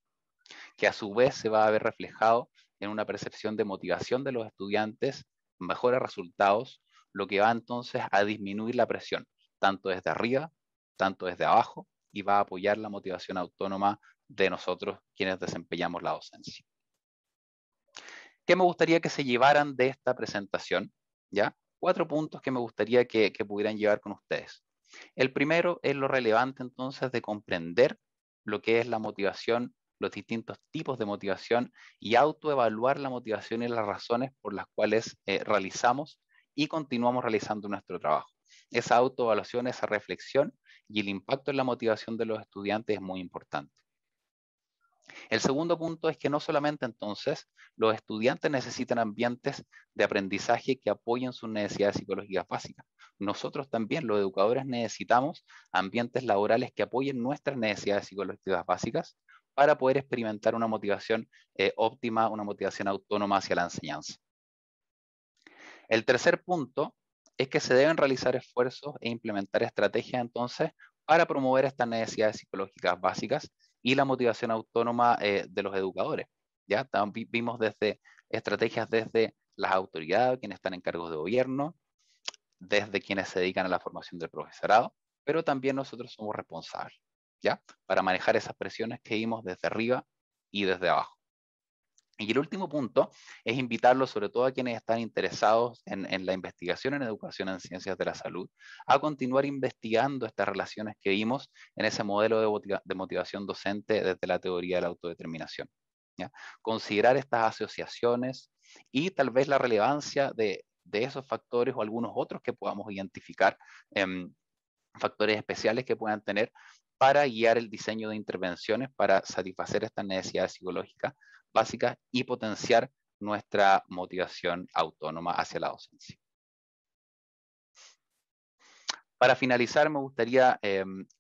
que a su vez se va a ver reflejado en una percepción de motivación de los estudiantes, mejores resultados, lo que va entonces a disminuir la presión, tanto desde arriba, tanto desde abajo, y va a apoyar la motivación autónoma de nosotros quienes desempeñamos la docencia. ¿Qué me gustaría que se llevaran de esta presentación? ¿Ya? 4 puntos que me gustaría que pudieran llevar con ustedes. El primero es lo relevante entonces de comprender lo que es la motivación, los distintos tipos de motivación y autoevaluar la motivación y las razones por las cuales realizamos y continuamos realizando nuestro trabajo. Esa autoevaluación, esa reflexión y el impacto en la motivación de los estudiantes es muy importante. El segundo punto es que no solamente entonces los estudiantes necesitan ambientes de aprendizaje que apoyen sus necesidades psicológicas básicas. nosotros también, los educadores, necesitamos ambientes laborales que apoyen nuestras necesidades psicológicas básicas para poder experimentar una motivación óptima, una motivación autónoma hacia la enseñanza. El tercer punto es que se deben realizar esfuerzos e implementar estrategias entonces para promover estas necesidades psicológicas básicas y la motivación autónoma de los educadores. ¿Ya? También vimos desde estrategias desde las autoridades, quienes están en cargos de gobierno, desde quienes se dedican a la formación del profesorado, pero también nosotros somos responsables, ¿ya? Para manejar esas presiones que vimos desde arriba y desde abajo. Y el último punto es invitarlos, sobre todo a quienes están interesados en la investigación en educación en ciencias de la salud, a continuar investigando estas relaciones que vimos en ese modelo de motivación docente desde la teoría de la autodeterminación, ¿ya? Considerar estas asociaciones y tal vez la relevancia de esos factores o algunos otros que podamos identificar, factores especiales que puedan tener para guiar el diseño de intervenciones para satisfacer estas necesidades psicológicas básicas y potenciar nuestra motivación autónoma hacia la docencia. Para finalizar, me gustaría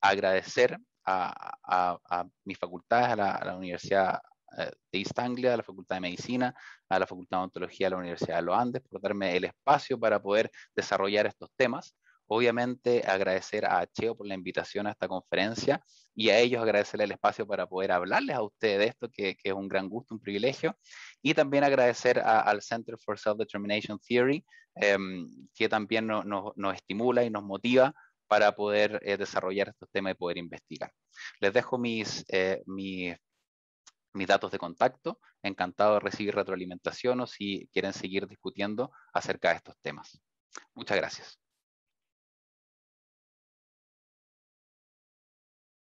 agradecer a mis facultades, a la Universidad de East Anglia, a la Facultad de Medicina, a la Facultad de Odontología de la Universidad de los Andes, por darme el espacio para poder desarrollar estos temas. Obviamente agradecer a Cheo por la invitación a esta conferencia y a ellos agradecerle el espacio para poder hablarles a ustedes de esto, que es un gran gusto, un privilegio. Y también agradecer al Center for Self-Determination Theory, que también nos estimula y nos motiva para poder desarrollar estos temas y poder investigar. Les dejo mis datos de contacto. Encantado de recibir retroalimentación o si quieren seguir discutiendo acerca de estos temas. Muchas gracias.